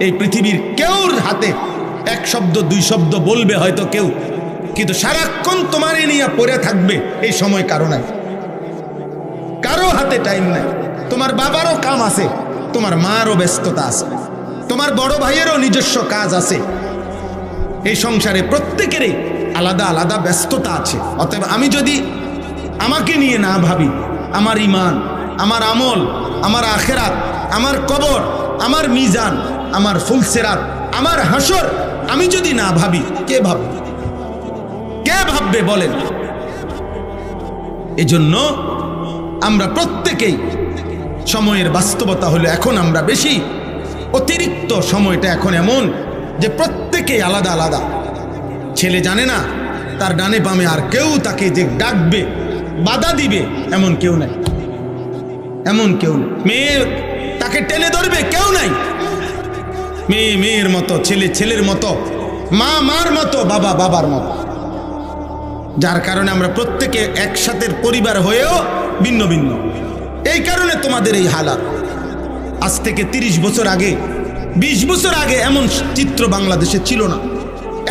এই পৃথিবীর কেউর হাতে এক শব্দ দুই শব্দ বলবে হয়তো কেউ, কিন্তু সারাক্ষণ তোমারে নিয়ে পড়ে থাকবে এই সময় কারো নাই, কারো হাতে টাইম নাই। তোমার বাবারও কাম আছে, তোমার মারও ব্যস্ততা আছে, তোমার বড় ভাইয়েরও নিজস্ব কাজ আছে। এই সংসারে প্রত্যেকেরই আলাদা আলাদা ব্যস্ততা আছে। অতএব আমি যদি আমাকে নিয়ে না ভাবি, আমার ঈমান, আমার আমল, আমার আখেরাত, আমার কবর, আমার মিজান, আমার ফুলসেরাত, আমার হাসর আমি যদি না ভাবি, কে ভাববে? কে ভাববে বলেন? এজন্য আমরা প্রত্যেকেই, সময়ের বাস্তবতা হলো এখন আমরা বেশি অতিরিক্ত, সময়টা এখন এমন যে প্রত্যেকেই আলাদা আলাদা। ছেলে জানে না তার ডানে বামে আর কেউ তাকে যে ডাকবে, বাধা দিবে, এমন কেউ নাই, এমন কেউ নেই। মেয়ে তাকে টেনে ধরবে, কেউ নাই। মেয়ে মেয়ের মতো, ছেলে ছেলের মতো, মা মার মতো, বাবা বাবার মতো। যার কারণে আমরা প্রত্যেকে একসাথে পরিবার হয়েও ভিন্ন ভিন্ন। এই কারণে তোমাদের এই হালাত। আজ থেকে 30 বছর আগে, 20 বছর আগে এমন চিত্র বাংলাদেশে ছিল না।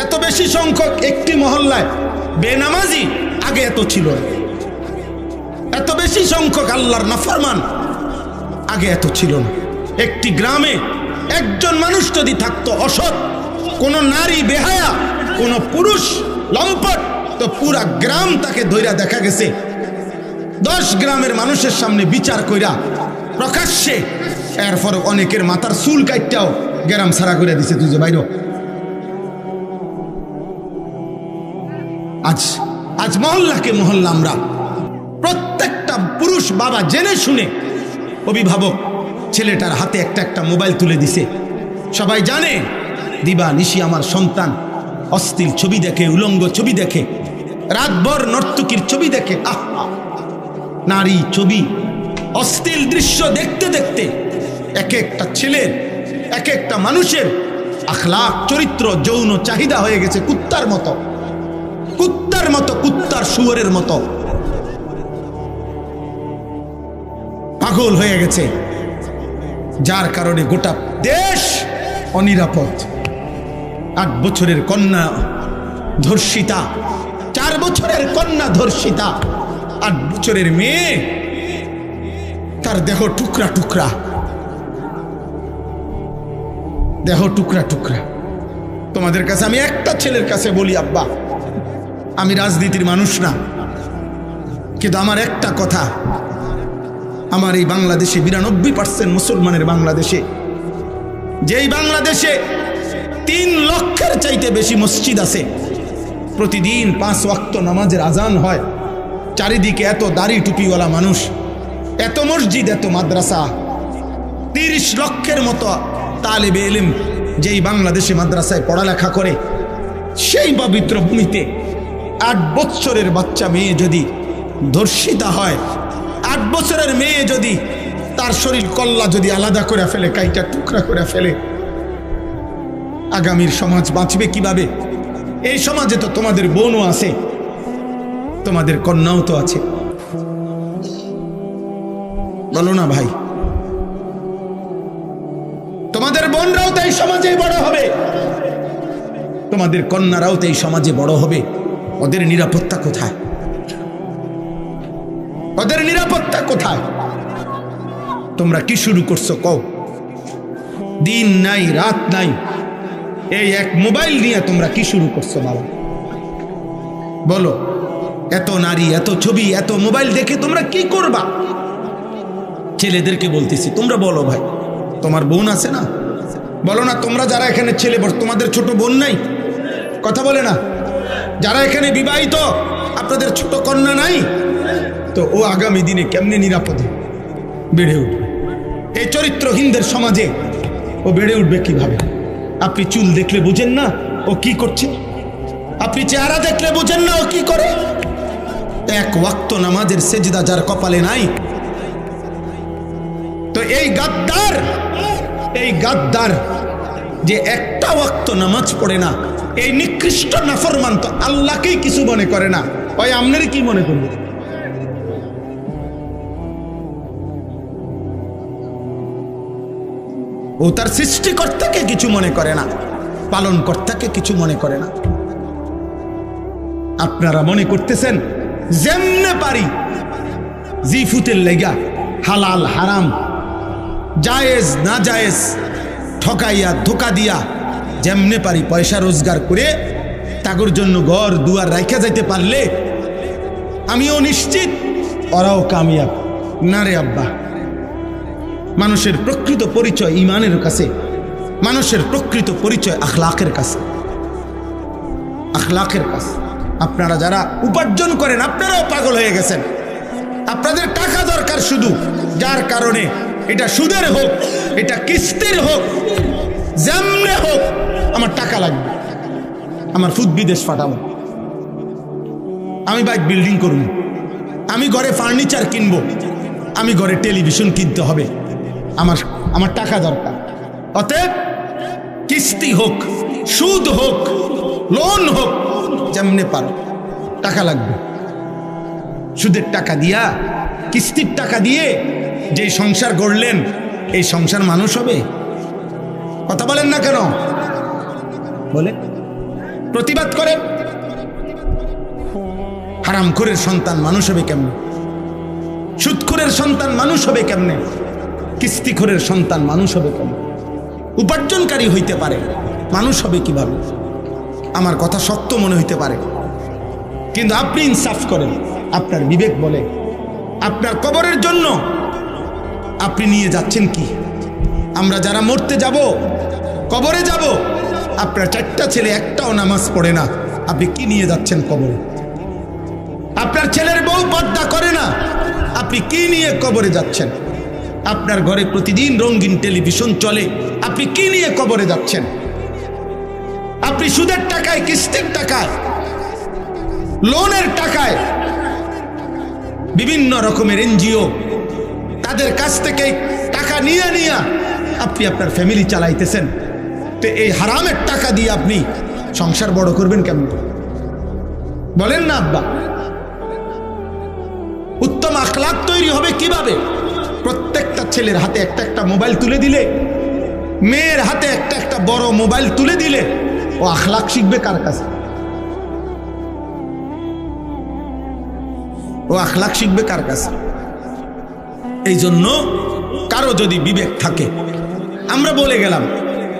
এত বেশি সংখ্যক একটি মহল্লায় বেনামাজি আগে এত ছিল না। এত বেশি সংখ্যক আল্লাহর নাফরমান আগে এত ছিল না। একটি গ্রামে একজন মানুষ যদি থাকতো অসৎ, কোন নারী বেহায়া, কোন পুরুষ লম্পট, তো পুরা গ্রাম তাকে ধইরা দেখা গেছে 10 গ্রামের মানুষের সামনে বিচার কইরা প্রকাশ্যে, এরপর অনেকের মাথার চুল কাটটাও গ্রাম ছাড়া করে দিছে, তুই যে বাইর। আজ আজ মহল্লাকে মহল্লা আমরা প্রত্যেকটা পুরুষ বাবা জেনে শুনে, অভিভাবক ছেলেটার হাতে একটা একটা মোবাইল তুলে দিছে। সবাই জানে দিবা নিশি আমার সন্তান অশ্লীল ছবি দেখে, উলঙ্গ ছবি দেখে, রাতভর নর্তকীর ছবি দেখে। আহা, নারী ছবি, অশ্লীল দৃশ্য দেখতে দেখতে এক একটা ছেলের, এক একটা মানুষের আখলাক, চরিত্র, যৌন চাহিদা হয়ে গেছে কুত্তার মতো, কুত্তার মতো, কুত্তার শুয়োরের মতো পাগল হয়ে গেছে। যার কারণে গোটা দেশ অনিরাপদ। 8 বছরের কন্যা ধর্ষিতা, 4 বছরের কন্যা ধর্ষিতা, 8 বছরের মেয়ে, তার দেহ টুকরা টুকরা, দেহ টুকরা টুকরা। তোমাদের কাছে আমি একটা ছেলের কাছে বলি, আব্বা আমি রাজনীতির মানুষ না, কিন্তু আমার একটা কথা, আমার এই বাংলাদেশে 92% মুসলমানের বাংলাদেশে, যেই বাংলাদেশে 3 লক্ষের চাইতে বেশি মসজিদ আছে, প্রতিদিন 5 ওয়াক্ত নামাজের আজান হয়, চারিদিকে এত দাড়ি টুপিওয়ালা মানুষ, এত মসজিদ, এত মাদ্রাসা, 30 লক্ষের মতো তালেবে ইলম যেই বাংলাদেশে মাদ্রাসায় পড়ালেখা করে, সেই পবিত্র ভূমিতে 8 বছরের বাচ্চা মেয়ে যদি ধর্ষিতা হয়, 8 বছরের মেয়ে যদি তার শরীর কল্লা যদি আলাদা করে ফেলে, কাইটা টুকরা করে ফেলে, আগামীর সমাজ বাঁচবে কিভাবে? এই সমাজে তো তোমাদের বোনও আছে, তোমাদের কন্যাও তো আছে, বলো না ভাই? তোমাদের বোনরাও তো এই সমাজে বড় হবে, তোমাদের কন্যারাও তো এই সমাজে বড় হবে। ওদের নিরাপত্তা কোথায়? ওদের নিরাপত্তা কোথায়? তোমরা কি শুরু করছো কও? দিন নাই রাত নাই, এই এক মোবাইল নিয়ে তোমরা কি শুরু করছো বাবা? বলো, এত নারী, এত ছবি, এত মোবাইল দেখে তোমরা কি করবা? ছেলেদেরকে বলতেছি, তোমরা বলো ভাই, তোমার বোন আছে না? বলো না, তোমরা যারা এখানে ছেলে, তোমাদের ছোট বোন নাই? কথা বলে না? যারা এখানে বিবাহিত, আপনাদের ছোট কন্যা নাই? তো ও আগামী দিনে কেমনে নিরাপদে বেড়ে উঠবে? এই চরিত্রহীনদের সমাজে ও বেড়ে উঠবে কিভাবে? আপনি চুল দেখলে বুঝেন না ও কি করছে? আপনি চেহারা দেখলে বুঝেন না ও কি করে? 1 ওয়াক্ত নামাজের সেজদা যার কপালে নাই, তো এই গাদ্দার যে একটা ওয়াক্ত নামাজ পড়ে না, এই নিকৃষ্ট নাফরমান তো আল্লাহকেই কিছু মনে করে না, ওই আপনারই কি মনে করবে? ও তার সৃষ্টিকর্তাকে কিছু মনে করে না, পালনকর্তাকে কিছু মনে করে না। আপনারা মনে করতেছেন যেমনে পারি জিফুতের লেগা হালাল হারাম জায়েজ না জায়েজ ঠকাইয়া ধোকা দিয়া যেমনে পারি পয়সা রোজগার করে তাগর জন্য ঘর দুয়ার রাখা যাইতে পারলে আমিও নিশ্চিত ওরাও কামিয়াব। না রে আব্বা, মানুষের প্রকৃত পরিচয় ঈমানের কাছে, মানুষের প্রকৃত পরিচয় আখলাকের কাছে, আখলাকের কাছে। আপনারা যারা উপার্জন করেন আপনারাও পাগল হয়ে গেছেন। আপনাদের টাকা দরকার শুধু, যার কারণে এটা সুদের হোক, এটা কিস্তির হোক, যেমনে হোক আমার টাকা লাগবে, আমার ফুদ বিদেশ পাঠাবো, আমি বাইক বিল্ডিং করব, আমি ঘরে ফার্নিচার কিনবো, আমি ঘরে টেলিভিশন কিনতে হবে, আমার টাকা দরকার। অতএব কিস্তি হোক, সুদ হোক, লোন হোক, যেমনে পারো টাকা লাগবে। সুদের টাকা দিয়া, কিস্তির টাকা দিয়ে যে সংসার গড়লেন, এই সংসার মানুষ হবে? কথা বলেন না কেন? বলে প্রতিবাদ করে। হারামখোরের সন্তান মানুষ হবে কেমনে? সুদখোরের সন্তান মানুষ হবে কেমনে? কিস্তিখোরের সন্তান মানুষ হবে কেমনে? উপার্জনকারী হইতে পারে, মানুষ হবে কিভাবে? আমার কথা সত্য মনে হইতে পারে, কিন্তু আপনি ইনসাফ করেন। আপনার বিবেক বলে আপনার কবরের জন্য আপনি নিয়ে যাচ্ছেন কি? আমরা যারা মরতে যাব, কবরে যাব, আপনার 4টা ছেলে একটাও নামাজ পড়ে না, আপনি কি নিয়ে যাচ্ছেন কবরে? আপনার ছেলের বউ পর্দা করে না, আপনি কি নিয়ে কবরে যাচ্ছেন? আপনার ঘরে প্রতিদিন রঙিন টেলিভিশন চলে, আপনি কি নিয়ে কবরে যাচ্ছেন? আপনি সুদের টাকায়, কিস্তির টাকায়, লোনের টাকায় বিভিন্ন রকমের এনজিও তাদের কাছ থেকে টাকা নিয়ে নিয়ে আপনি আপনার ফ্যামিলি চালাইতেছেন। তো এই হারামের টাকা দিয়ে আপনি সংসার বড় করবেন কেমন? বলেন না আব্বা। উত্তম আখলাক তৈরি হবে কিভাবে? প্রত্যেকটা ছেলের হাতে একটা একটা মোবাইল তুলে দিলে, মেয়ের হাতে একটা একটা বড় মোবাইল তুলে দিলে ও আখলাক শিখবে কার কাছে? ও আখলাক শিখবে কার কাছে? এই জন্য কারো যদি বিবেক থাকে, আমরা বলে গেলাম,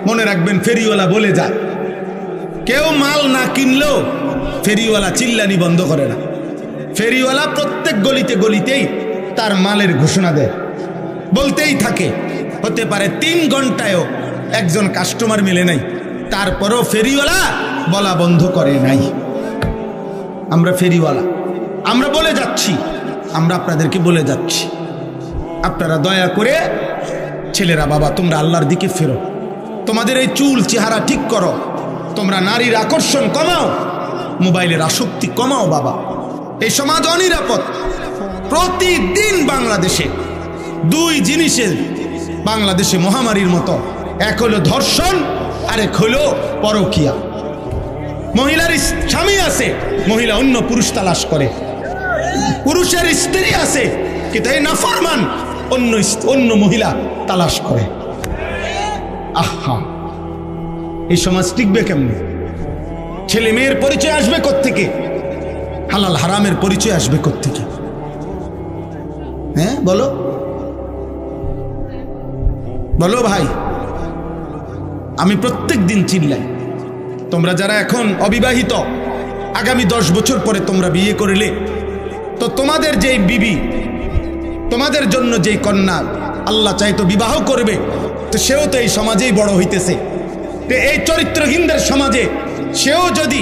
মনে রাখবেন ফেরিওয়ালা বলে যায়, কেউ মাল না কিনলেও ফেরিওয়ালা চিল্লানি বন্ধ করে না। ফেরিওয়ালা প্রত্যেক গলিতে গলিতেই তার মালের ঘোষণা দেয়, বলতেই থাকে। হতে পারে 3 ঘন্টায়ও একজন কাস্টমার মেলে নাই, তারপরও ফেরিওয়ালা বলা বন্ধ করে নাই। আমরা ফেরিওয়ালা, আমরা বলে যাচ্ছি, আমরা আপনাদেরকে বলে যাচ্ছি, আপনারা দয়া করে ছেলেরা, বাবা তোমরা আল্লাহর দিকে ফেরো, তোমাদের এই চুল চেহারা ঠিক করো, তোমরা নারীর আকর্ষণ কমাও, মোবাইলের আসক্তি কমাও। বাবা, এই সমাজ অনিরাপদ। প্রতিদিন বাংলাদেশে 2 জিনিসের বাংলাদেশে মহামারীর মতো, এক হলো ধর্ষণ, আরেক হলো পরকীয়া। মহিলার স্বামী আছে, মহিলা অন্য পুরুষ তালাশ করে, পুরুষের স্ত্রী আছে কিন্তু এই নাফরমান অন্য মহিলা তালাশ করে। আহা, এই সমাজ টিকবে কেমনে? ছেলে মেয়ের পরিচয় আসবে কোত্থেকে? হালাল হারামের পরিচয় আসবে কোত্থেকে? হ্যাঁ বলো, বলো ভাই। আমি প্রত্যেক দিন চিল্লাই, তোমরা যারা এখন অবিবাহিত, আগামী 10 বছর পরে তোমরা বিয়ে করলে তো তোমাদের যেই বিবি, তোমাদের জন্য যেই কন্যা আল্লাহ চাইতো বিবাহ করবে, তো সেও তো এই সমাজেই বড় হইতেছে। তো এই চরিত্রহীনদের সমাজে সেও যদি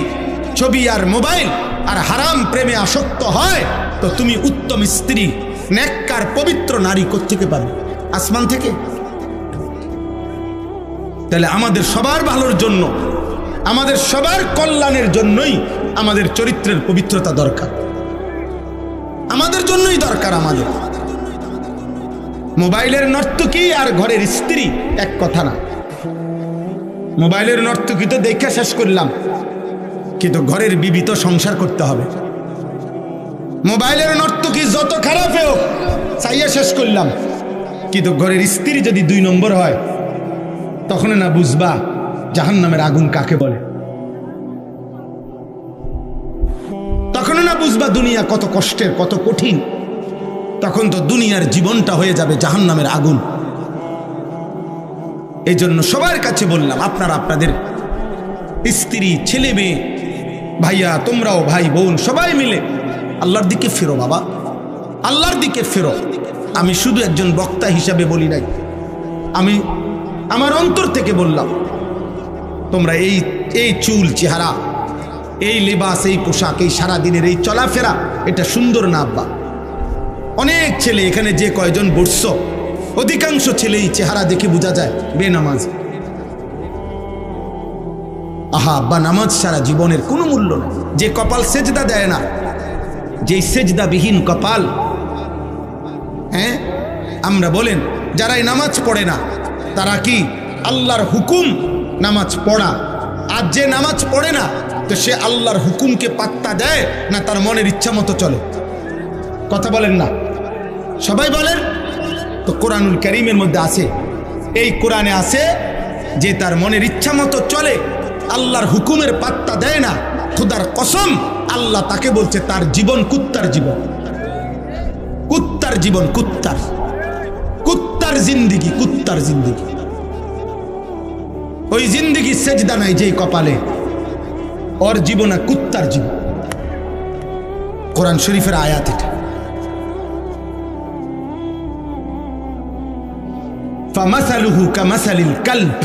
ছবি আর মোবাইল আর হারাম প্রেমে আসক্ত হয়, তো তুমি উত্তম স্ত্রী, নেককার পবিত্র নারী কোত্থেকে পাবে? আসমান থেকে? তাহলে আমাদের সবার ভালোর জন্য, আমাদের সবার কল্যাণের জন্যই আমাদের চরিত্রের পবিত্রতা দরকার, আমাদের জন্যই দরকার। আমাদের মোবাইলের নর্তকী আর ঘরের স্ত্রী এক কথা না। মোবাইলের নর্তকী তো দেখে শেষ করলাম, কিন্তু ঘরের বিবি তো সংসার করতে হবে। মোবাইলের নর্তকী যত খারাপ হোক চাইয়া শেষ করলাম, কিন্তু ঘরের স্ত্রী যদি 2 নম্বর হয় তখন না বুঝবা জাহান্নামের আগুন কাকে বলে, তখন না বুঝবা দুনিয়া কত কষ্টের, কত কঠিন। তখন তো দুনিয়ার জীবনটা হয়ে যাবে জাহান্নামের আগুন। এই জন্য সবার কাছে বললাম, আপনারা আপনাদের স্ত্রী, ছেলে মেয়ে, ভাইয়া, তোমরাও ভাই বোন সবাই মিলে আল্লাহর দিকে ফেরো বাবা, আল্লাহর দিকে ফেরো। আমি শুধু একজন বক্তা হিসাবে বলি নাই, আমি আমার অন্তর থেকে বললাম, তোমরা এই চুল, চেহারা, এই লেবাস, এই পোশাক, এই সারাদিনের এই চলাফেরা, এটা সুন্দর না আব্বা। অনেক ছেলে এখানে যে কয়জন বসছ, অধিকাংশ ছেলেই চেহারা দেখে বোঝা যায় বেনামাজ। আহা আব্বা, নামাজ সারা জীবনের কোনো মূল্য নেই। যে কপাল সেজদা দেয় না, যেই সেজদাবিহীন কপাল, হ্যাঁ আমরা বলেন যারাই নামাজ পড়ে না তারা কি আল্লাহর হুকুম নামাজ পড়া, আর যে নামাজ পড়ে না তো সে আল্লাহর হুকুমকে পাত্তা দেয় না, তার মনের ইচ্ছা মতো চলে? কথা বলেন না, সবাই বলেন তো। কোরআনুল কারীমের মধ্যে আছে, এই কোরআনে আছে যে তার মনের ইচ্ছা মতো চলে, আল্লাহর হুকুমের পাত্তা দেয় না, খোদার কসম আল্লাহ তাকে বলছে তার জীবন কুত্তার জীবন, কুত্তার জীবন, কুত্তার জিন্দিগি, কুত্তার জিন্দিগি। ওই জিন্দিগি সেজদা নাই যেই কপালে, ওর জীবন কুত্তার জীবন। কোরআন শরীফের আয়াত এটা। ফামাসালুহু কামাসালিল কালব,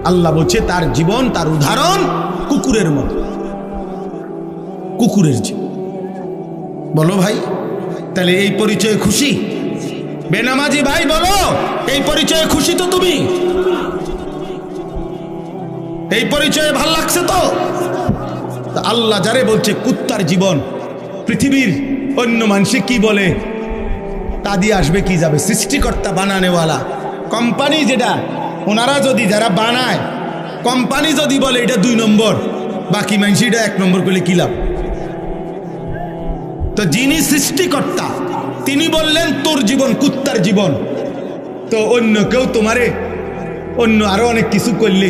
আল্লাহ বলছে তার জীবন, তার উদাহরণ কুকুরের মতো, কুকুরের জীবন। বলো ভাই, তাহলে এই পরিচয়ে খুশি? বেনামাজি ভাই বলো, এই পরিচয়ে খুশি তো তুমি? এই পরিচয়ে ভাল লাগছে তো? আল্লাহ যারে বলছে কুত্তার জীবন, পৃথিবীর অন্য মানুষে কি বলে তা দিয়ে আসবে কি যাবে? সৃষ্টিকর্তা বানানেওয়ালা কোম্পানি যেটা, ওনারা যদি, যারা বানায় কোম্পানি যদি বলে এটা 2 নম্বর, বাকি মানুষ এটা 1 নম্বর করলে কি লাভ? তো যিনি সৃষ্টিকর্তা তিনি বললেন তোর জীবন কুত্তার জীবন, তো অন্য কেউ তোমারে অন্য আরো অনেক কিছু করলে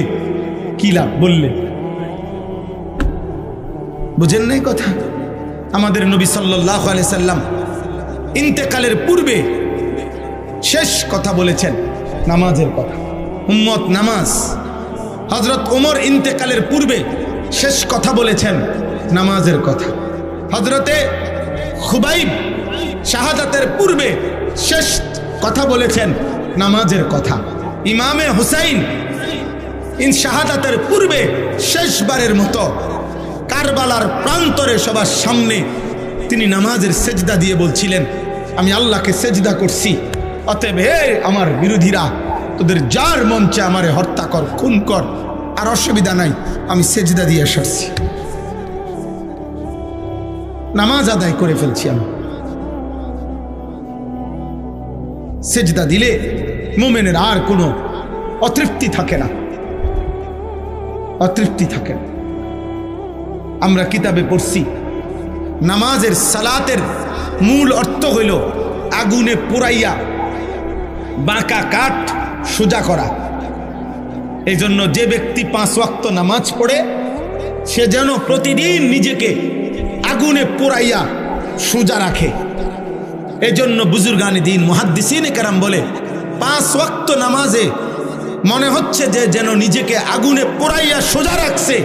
কি লাভ বললে? বুঝেন নাই কথা? আমাদের নবী সাল্লাল্লাহু আলাইহি সাল্লাম ইন্তেকালের পূর্বে শেষ কথা বলেছেন নামাজের কথা, উম্মত নামাজ। হযরত ওমর ইন্তেকালের পূর্বে শেষ কথা বলেছেন নামাজের কথা। হযরতে খুবাইব শাহাদাতের পূর্বে শেষ কথা বলেছেন নামাজের কথা। ইমামে হুসাইন শাহাদাতের পূর্বে শেষবারের মতো কারবালার প্রান্তরে সবার সামনে তিনি নামাজের সেজদা দিয়ে বলছিলেন, আমি আল্লাহকে সেজদা করছি, অতএব হে আমার বিরোধীরা, তোদের যার মঞ্চে আমারে হত্যা কর, খুন কর, আর অসুবিধা নাই, আমি সেজদা দিয়ে সারছি, নামাজ আদায় করে ফেলছি। আমি সেজদা দিলে মুমিনের আর কোনো অতৃপ্তি থাকে না, অতৃপ্তি থাকে না। আমরা কিতাবে পড়ছি নামাজের, সালাতের মূল অর্থ হইল আগুনে পুরাইয়া বাঁকা কাঠ সোজা করা। এই জন্য যে ব্যক্তি 5 ওয়াক্ত নামাজ পড়ে সে যেন প্রতিদিন নিজেকে আগুনে পোড়াইয়া সোজা রাখে। এজন্য বুজুর্গানে দিন মুহাদ্দিসিনে কেরাম বলে 5 ওয়াক্ত নামাজে মনে হচ্ছে যে যেন নিজেকে আগুনে পোড়াইয়া সোজা রাখছে,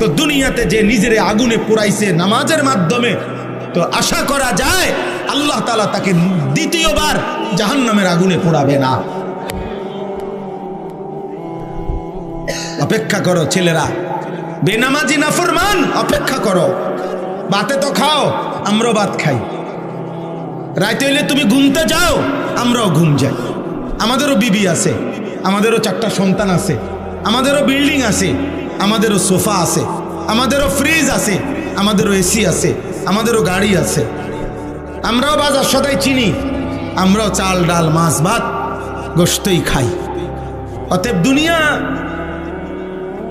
তো দুনিয়াতে যে নিজেরে আগুনে পোড়াইছে নামাজের মাধ্যমে, তো আশা করা যায় আল্লাহ তাআলা তাকে দ্বিতীয়বার জাহান্নামের আগুনে পোড়াবে না। অপেক্ষা করো ছেলেরা, বেনামাজি নাফরমান, অপেক্ষা করো। ভাতে তো খাও, আমরাও ভাত খাই। রাতে হইলে তুমি ঘুমতে যাও, আমরাও ঘুম যাই। আমাদেরও বিবি আছে, আমাদেরও 4টা সন্তান আছে, আমাদেরও বিল্ডিং আছে, আমাদেরও সোফা আছে, আমাদেরও ফ্রিজ আছে, আমাদেরও এসি আছে, আমাদেরও গাড়ি আছে। আমরাও বাজার সদাই চিনি, আমরাও চাল ডাল মাছ ভাত গোশতই খাই। অতএব দুনিয়া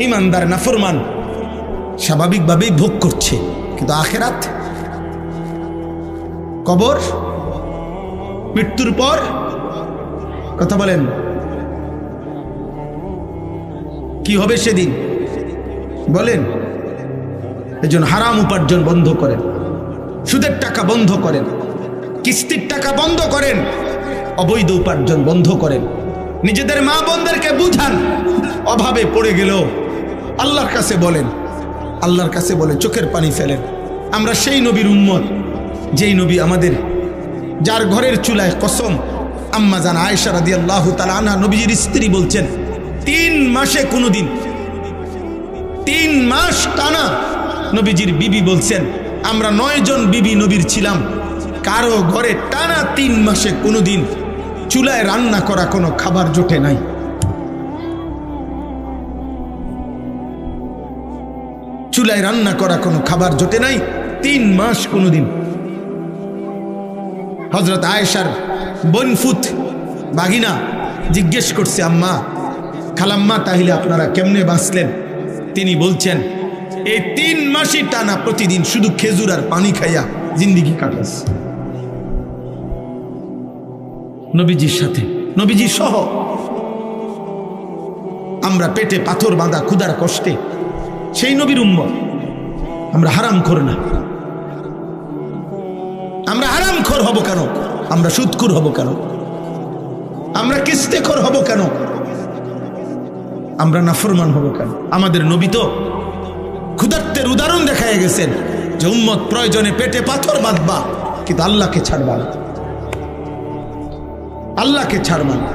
ইমানদার নাফরমান স্বাভাবিকভাবেই ভোগ করছে, কিন্তু আখেরাত, কবর, মৃত্যুর পর, কথা বলেন, কি হবে সেদিন বলেন? এজন্য হারাম উপার্জন বন্ধ করেন, সুদের টাকা বন্ধ করেন, কিস্তির টাকা বন্ধ করেন, অবৈধ উপার্জন বন্ধ করেন। নিজেদের মা বোনদেরকে বুঝান, অভাবে পড়ে গেল আল্লাহর কাছে বলেন, আল্লাহর কাছে বলে চোখের পানি ফেলেন। আমরা সেই নবীর উম্মত যেই নবী আমাদের, যার ঘরের চুলায় কসম আম্মা জান আয়েশা রাদিয়াল্লাহু তাআলা আনহা নবীজির স্ত্রী বলছেন 3 মাসে কোনোদিন 3 মাস টানা নবীজির বিবি বলছেন আমরা 9 জন বিবি নবীর ছিলাম, কারো ঘরে টানা 3 মাসে কোনোদিন চুলায় রান্না করা কোনো খাবার জোটে নাই। চুলায় রান্না করা কোনো খাবার জোটে নাই 3 মাস কোনোদিন। হযরত আয়েশার বনফুত বাগিনা জিজ্ঞেস করছে আম্মা, খালাম্মা, তাহলে আপনারা কেমনে বাঁচলেন? তিনি বলছেন এই 3 মাসই টানা প্রতিদিন শুধু খেজুর আর পানি খাইয়া জিন্দিগি কাটাস। নবীজির সাথে, নবীজি সহ আমরা পেটে পাথর বাঁধা ক্ষুধার কষ্টে সেই নবীর উম্মত। আমরা হারামখোর না, আমরা হারামখোর হব কেন? আমরা সুদখোর হব কেন? আমরা কিস্তেখোর হব কেন? আমরা নাফরমান হব কেন? আমাদের নবী তো ক্ষুধার্তের উদাহরণ দেখায় গেছেন যে উম্মত প্রয়োজনে পেটে পাথর বাঁধবা, কিন্তু আল্লাহকে ছাড়বা না, আল্লাহকে ছাড়বা না।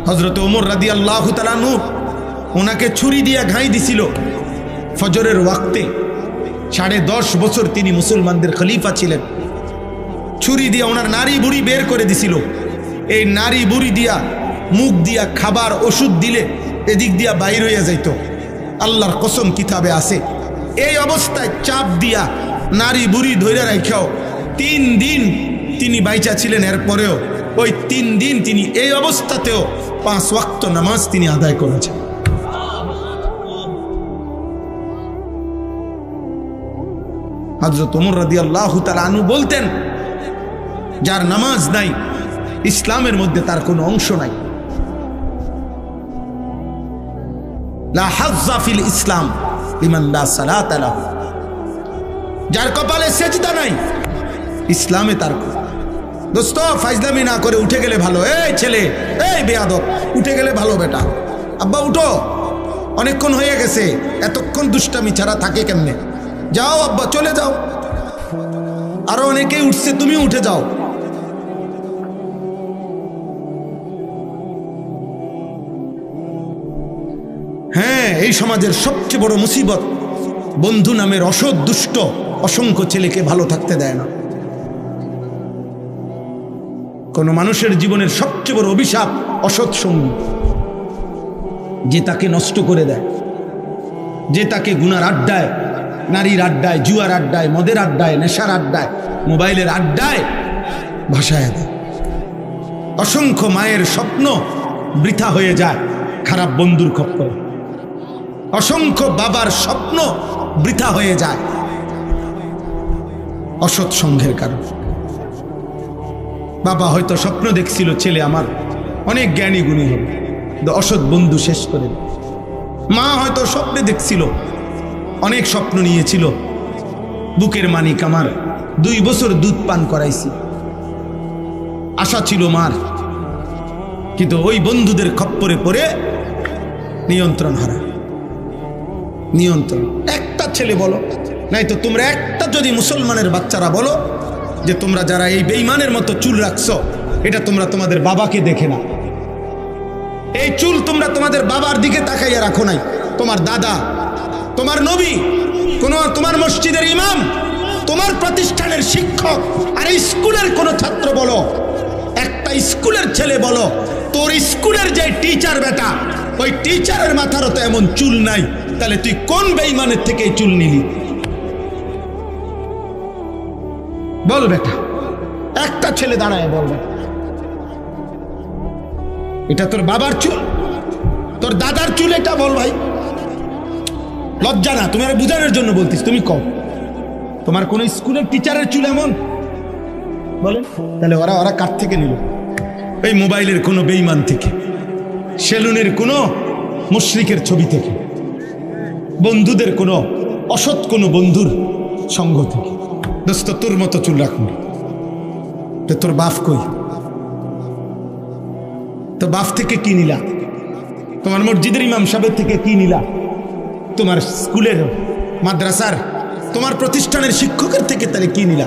হযরত ওমর রাদিয়াল্লাহু তাআলা আনহু ওনাকে ছুরি দিয়া ঘাই দিছিল ফজরের ওয়াক্তে। 10.5 বছর তিনি মুসলমানদের খলিফা ছিলেন। ছুরি দিয়া ওনার নারী বুড়ি বের করে দিছিল। এই নারী বুড়ি দিয়া মুখ দিয়া খাবার ওষুধ দিলে এদিক দিয়া বাইর হইয়া যাইত। আল্লাহর কসম কিতাবে আছে, এই অবস্থায় চাপ দিয়া নারী বুড়ি ধরে রাখাও 3 দিন তিনি বাইচা ছিলেন। এরপরেও ওই 3 দিন তিনি এই অবস্থাতেও 5 ওয়াক্ত নামাজ তিনি আদায় করেছেন। হযরত ওমর রাদিয়াল্লাহু তাআলা আনহু বলতেন, যার নামাজ নাই ইসলামের মধ্যে তার কোনো অংশ নাই। লা হাজ্জা ফিল ইসলাম লিমান লা সালাতা লাহু। যার কপালে সেজদা নাই ইসলামে তার। দোস্ত, ফাজলামি না করে উঠে গেলে ভালো। এই ছেলে, এই বেয়াদব, উঠে গেলে ভালো। বেটা, আব্বা উঠো, অনেকক্ষণ হয়ে গেছে, এতক্ষণ দুষ্টামি ছাড়া থাকে কেমনে? যাও আব্বা, চলে যাও। আরো অনেকেই উঠছে, তুমি উঠে যাও। হ্যাঁ, এই সমাজের সবচেয়ে বড় মুসিবত, বন্ধু নামের অসৎ দুষ্ট অসংখ্য ছেলেকে ভালো থাকতে দেয় না। কোন মানুষের জীবনের সবচেয়ে বড় অভিশাপ অসৎ সঙ্গী, যে তাকে নষ্ট করে দেয়, যে তাকে গুনার আড্ডায়, নারীর আড্ডায়, জুয়ার আড্ডায়, মদের আড্ডায়, নেশার আড্ডায়, মোবাইলের আড্ডায় ভাসায় দেয়। অসংখ্য মায়ের স্বপ্ন বৃথা হয়ে যায় খারাপ বন্ধুর খপ্পরে। অসংখ্য বাবার স্বপ্ন বৃথা হয়ে যায় অসৎ সঙ্গের কারণে। বাবা হয়তো স্বপ্ন দেখছিল ছেলে আমার অনেক জ্ঞানী গুণী হবে, অসৎ বন্ধু শেষ করে। মা হয়তো স্বপ্নে দেখছিল, অনেক স্বপ্ন নিয়েছিল, বুকের মানিক আমার 2 বছর দুধ পান করাইছি, আশা ছিল মার, কিন্তু ওই বন্ধুদের খপ্পরে পড়ে নিয়ন্ত্রণ হারা। নিয়ন্ত্রণ একটা ছেলে বলো, নাই তো তোমরা একটা যদি মুসলমানের বাচ্চারা বলো যে তোমরা যারা এই বেঈমানের মতো চুল রাখছো, এটা তোমরা তোমাদের বাবাকে দেখে না। এই চুল তোমরা তোমাদের বাবার দিকে তাকাইয়া রাখো নাই, তোমার দাদা, তোমার নবী, তোমার মসজিদের ইমাম, তোমার প্রতিষ্ঠানের শিক্ষক, আর স্কুলের কোনো ছাত্র বলো, একটা স্কুলের ছেলে বলো, তোর স্কুলের যে টিচার বেটা, ওই টিচারের মাথারও তো এমন চুল নাই, তাহলে তুই কোন বেঈমানের থেকে এই চুল নিলি? বল বেটা, একটা ছেলে দাঁড়ায় বলবে, এটা তোর বাবার চুল, তোর দাদার চুল, এটা বল ভাই। লজ্জা না? তুমি আর বুঝানোর জন্য বলতিস, তুমি কও তোমার কোন স্কুলের টিচারের চুল এমন? বলেন, তাহলে ওরা কার থেকে নিল? এই মোবাইলের কোনো বেঈমান থেকে, সেলুনের কোনো মুশরিকের ছবি থেকে। বন্ধুদের কোনো অসৎ কোনো বন্ধুর সঙ্গ থেকে। দোস্ত তোর মতো চুল রাখুন, তো তোর বাপ কই? তো বাপ থেকে কি নিলা? তোমার মসজিদের ইমাম সাহেবের থেকে কি নিলা? তোমার স্কুলের, মাদ্রাসার, তোমার প্রতিষ্ঠানের শিক্ষকের থেকে তাহলে কি নিলা?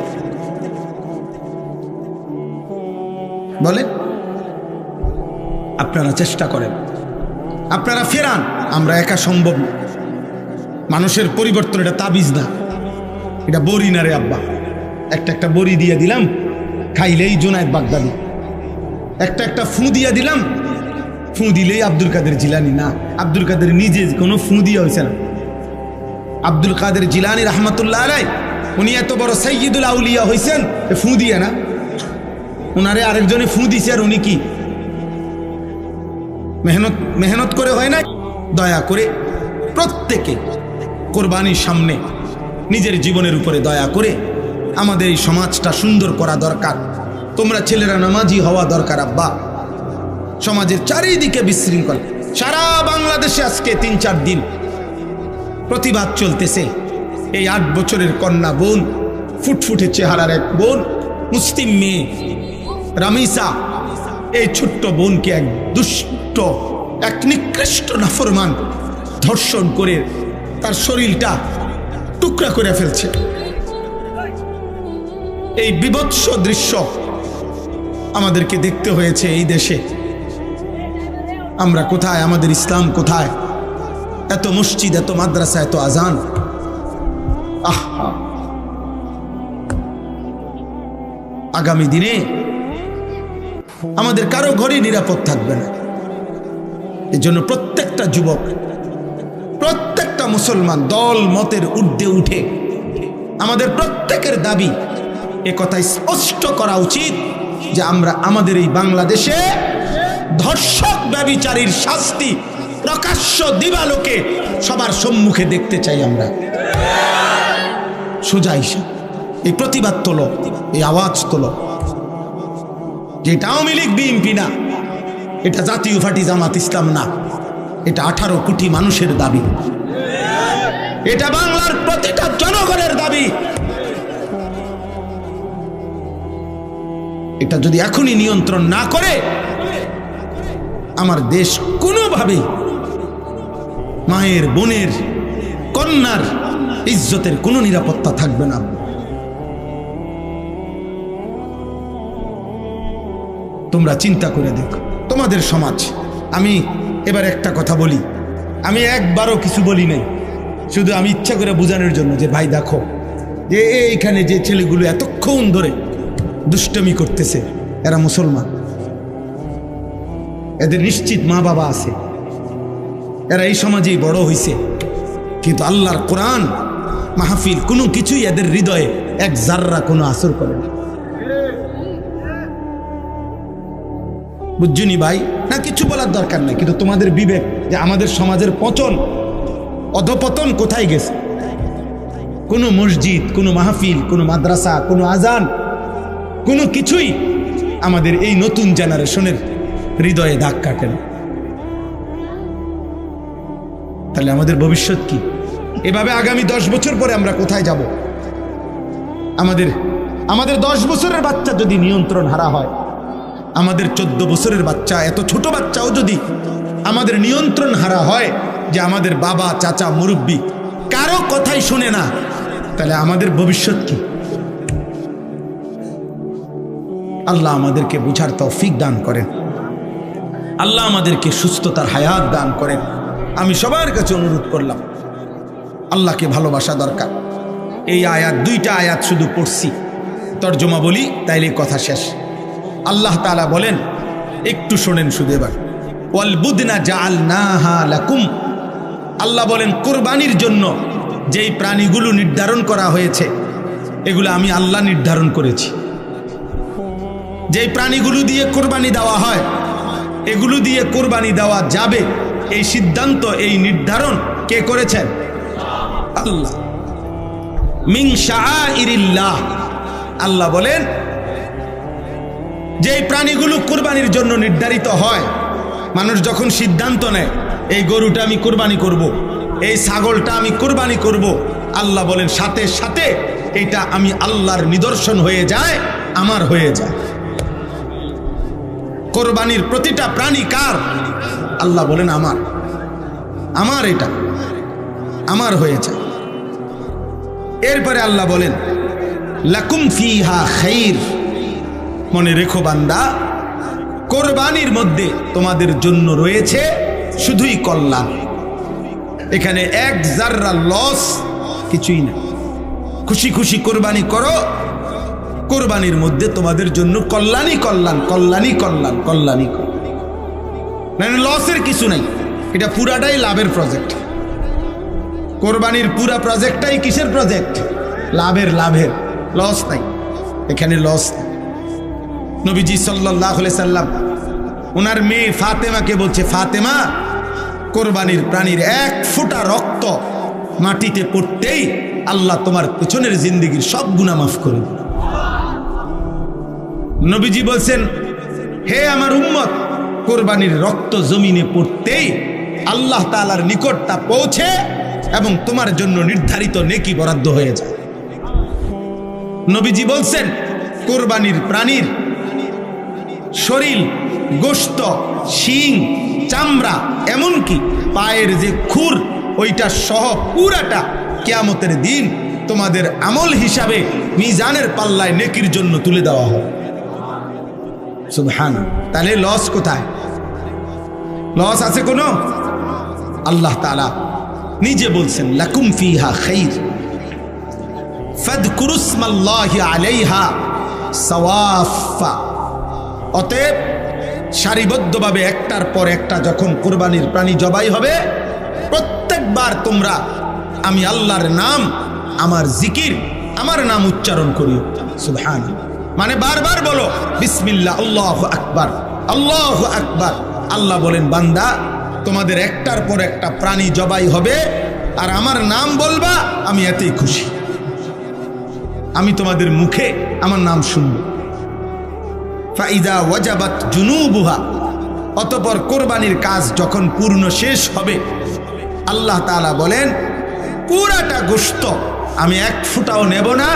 বলেন। আপনারা চেষ্টা করেন, আপনারা ফেরান। আমরা একা সম্ভব না। মানুষের পরিবর্তন এটা তাবিজ না, এটা বড়ি না রে আব্বা। একটা বড়ি দিয়ে দিলাম, খাইলেই জুনায়েদ বাগদাদি। একটা ফু দিয়ে দিলাম, ফু দিলেই আব্দুল কাদের জিলানি। না, আব্দুল কাদের নিজে কোনো ফু দিয়ে হয়েছে না। আব্দুল কাদের জিলানি রহমতুল্লাহ আলাই, উনি এত বড় সাইয়্যিদুল আউলিয়া হয়েছেন ফু দিয়ে না। উনারে আরেকজনে ফু দিছে, আর উনি কি মেহনত করে হয় না? দয়া করে প্রত্যেকে কোরবানির সামনে নিজের জীবনের উপরে দয়া করে আমাদের এই সমাজটা সুন্দর করা দরকার। তোমরা ছেলেরা নামাজি হওয়া দরকার আব্বা। সমাজের চারিদিকে বিশৃঙ্খল, সারা বাংলাদেশে আজকে 3-4 দিন প্রতিবাদ চলতেছে। এই 8 বছরের কন্যা বোন, ফুটফুটে চেহারার এক বোন, মুসলিম মেয়ে রামিসা, এই ছোট্ট বোনকে এক দুষ্ট, এক নিকৃষ্ট নাফরমান ধর্ষণ করে তার শরীরটা টুকরা করে ফেলছে। এই বিভৎস দৃশ্য আমাদেরকে দেখতে হয়েছে এই দেশে। আমরা কোথায়? আমাদের ইসলাম কোথায়? এত মসজিদ, এত মাদ্রাসা, এত আজান। আগামী দিনে আমাদের কারো ঘরে নিরাপদ থাকবে না। এই জন্য প্রত্যেকটা যুবক, প্রত্যেকটা মুসলমান দল মতের ঊর্ধ্বে উঠে আমাদের প্রত্যেকের দাবি এ কথা স্পষ্ট করা উচিত যে আমরা আমাদের এই বাংলাদেশে ধর্ষক ব্যভিচারীর শাস্তি প্রকাশ্য দিবালোকে সবার সম্মুখে দেখতে চাই। আমরা সোজা হিসাব এই প্রতিবাদ তোলো, এই আওয়াজ তোলো। যেটা আওয়ামী লীগ বিএনপি না, এটা জাতীয় পার্টি জামাত ইসলাম না, এটা 18 কোটি মানুষের দাবি, এটা বাংলার প্রতিটা জনগণের দাবি। এটা যদি এখনই নিয়ন্ত্রণ না করে আমার দেশ কোনোভাবেই মায়ের, বোনের, কন্যার ইজ্জতের কোনো নিরাপত্তা থাকবে না। তোমরা চিন্তা করে দেখো তোমাদের সমাজ। আমি এবার একটা কথা বলি, আমি একবারও কিছু বলি নাই, শুধু আমি ইচ্ছা করে বোঝানোর জন্য যে ভাই দেখো যে এইখানে যে ছেলেগুলো এতক্ষণ ধরে দুষ্টমি করতেছে এরা মুসলমান, এদের নিশ্চিত মা বাবা আছে, এরা এই সমাজেই বড় হইছে, কিন্তু আল্লাহর কোরআন মাহফিল কোনো কিছুই এদের হৃদয়ে এক জাররা কোনো আসর করে না। বুঝছনি ভাই? না কিছু বলার দরকার নেই, কিন্তু তোমাদের বিবেক যে আমাদের সমাজের পতন, অধপতন কোথায় গেছে? কোনো মসজিদ, কোনো মাহফিল, কোনো মাদ্রাসা, কোনো আজান, কোনো কিছুই আমাদের এই নতুন জেনারেশনের হৃদয়ে দাগ কাটে না। তাহলে আমাদের ভবিষ্যৎ কি? এভাবে আগামী 10 বছর পরে আমরা কোথায় যাব? আমাদের 10 বছরের বাচ্চা যদি নিয়ন্ত্রণ হারা হয়, আমাদের 14 বছরের বাচ্চা, এত ছোট বাচ্চাও যদি আমাদের নিয়ন্ত্রণ হারা হয়, যে আমাদের বাবা, চাচা, মুরব্বী কারো কথাই শুনে না, তাহলে আমাদের ভবিষ্যৎ কি? আল্লাহ আমাদেরকে বুঝার তৌফিক দান করেন, আল্লাহ আমাদেরকে সুস্থতার হায়াত দান করেন। আমি সবার কাছে অনুরোধ করলাম, আল্লাহকে ভালোবাসা দরকার। এই আয়াত, 2টা আয়াত শুধু পড়ছি, তর্জমা বলি তাইলে কথা শেষ। আল্লাহ তাআলা বলেন, একটু শোনেন শুধু এবার, ওয়াল বুদনা জাআলনাহা লাকুম। আল্লাহ বলেন কুরবানির জন্য যেই প্রাণীগুলো নির্ধারণ করা হয়েছে এগুলো আমি আল্লাহ নির্ধারণ করেছি। যেই প্রাণীগুলো দিয়ে কোরবানি দেওয়া হয়, এগুলো দিয়ে কোরবানি দেওয়া যাবে, এই সিদ্ধান্ত, এই নির্ধারণ কে করেছেন? আল্লাহ। মিন শাআইরিল্লাহ। আল্লাহ বলেন যেই প্রাণীগুলো কোরবানির জন্য নির্ধারিত হয় মানুষ যখন সিদ্ধান্ত নেয় এই গরুটা আমি কোরবানি করব, এই ছাগলটা আমি কোরবানি করব, আল্লাহ বলেন সাথে সাথে এটা আমি আল্লাহর নিদর্শন হয়ে যায়, আমার হয়ে যায়। কোরবানির প্রতিটা প্রাণী কার? আল্লাহ বলেন আমার, আমার এটা আমার হয়ে যায়। এরপরে আল্লাহ বলেন লাকুম ফিহা খাইর, মনে রেখো বান্দা, কোরবানির মধ্যে তোমাদের জন্য রয়েছে শুধুই কল্যাণ। এখানে এক জাররা লস কিছুই না। খুশি খুশি কোরবানি করো, কোরবানির মধ্যে তোমাদের জন্য কল্যাণই কল্যাণ, কল্যাণই কল্যাণ, কল্যাণই কল্যাণ, মানে লসের কিছু নাই। এটা পুরাটাই লাভের প্রজেক্ট। কোরবানির পুরা প্রজেক্টটাই কিসের প্রজেক্ট? লাভের, লাভের, লস নাই এখানে, লস নাই। নবীজি সাল্লাল্লাহু আলাইহি সাল্লাম ওনার মেয়ে ফাতেমাকে বলছে, ফাতেমা, কোরবানির প্রাণীর এক ফোঁটা রক্ত মাটিতে পড়তেই আল্লাহ তোমার পেছনের জিন্দেগির সব গুনাহ মাফ করে দেবে। নবীজি বলছেন, হে আমার উম্মত, কোরবানির রক্ত জমিনে পড়তেই আল্লাহ তাআলার নিকট তা পৌঁছে এবং তোমার জন্য নির্ধারিত নেকি বরাদ্দ হয়ে যায়। নবীজি বলছেন, কোরবানির প্রাণীর শরীর, গোশত, শিং, চামড়া, এমনকি পায়ের যে খুর, ওইটা সহ পুরাটা কিয়ামতের দিন তোমাদের আমল হিসাবে মিজানের পাল্লায় নেকির জন্য তুলে দেওয়া হবে। সুবহানাল্লাহ। তাহলে লস কোথায়? লস আছে কোনো? আল্লাহ তাআলা নিজে বলছেন লাকুম ফিহা খাইর ফাযকুরুসমাল্লাহি আলাইহা সাওয়াফা। অতএব সারিবদ্ধভাবে একটার পর একটা যখন কোরবানির প্রাণী জবাই হবে, প্রত্যেকবার তোমরা আমি আল্লাহর নাম, আমার জিকির, আমার নাম উচ্চারণ করিও। সুবহানাল্লাহ, মানে বারবার বলো বিসমিল্লাহ, আল্লাহু আকবার, আল্লাহু আকবার। আল্লাহ বলেন, বান্দা, তোমাদের একটার পর একটা প্রাণী জবাই হবে আর আমার নাম বলবা, আমি এতেই খুশি। আমি তোমাদের মুখে আমার নাম শুনব। ফাইদা ওয়াজাবাত জুনুবুহা, অতঃপর কোরবানির কাজ যখন পূর্ণ শেষ হবে, আল্লাহ তাআলা বলেন পুরাটা গোশত আমি এক ফুটাও নেব না।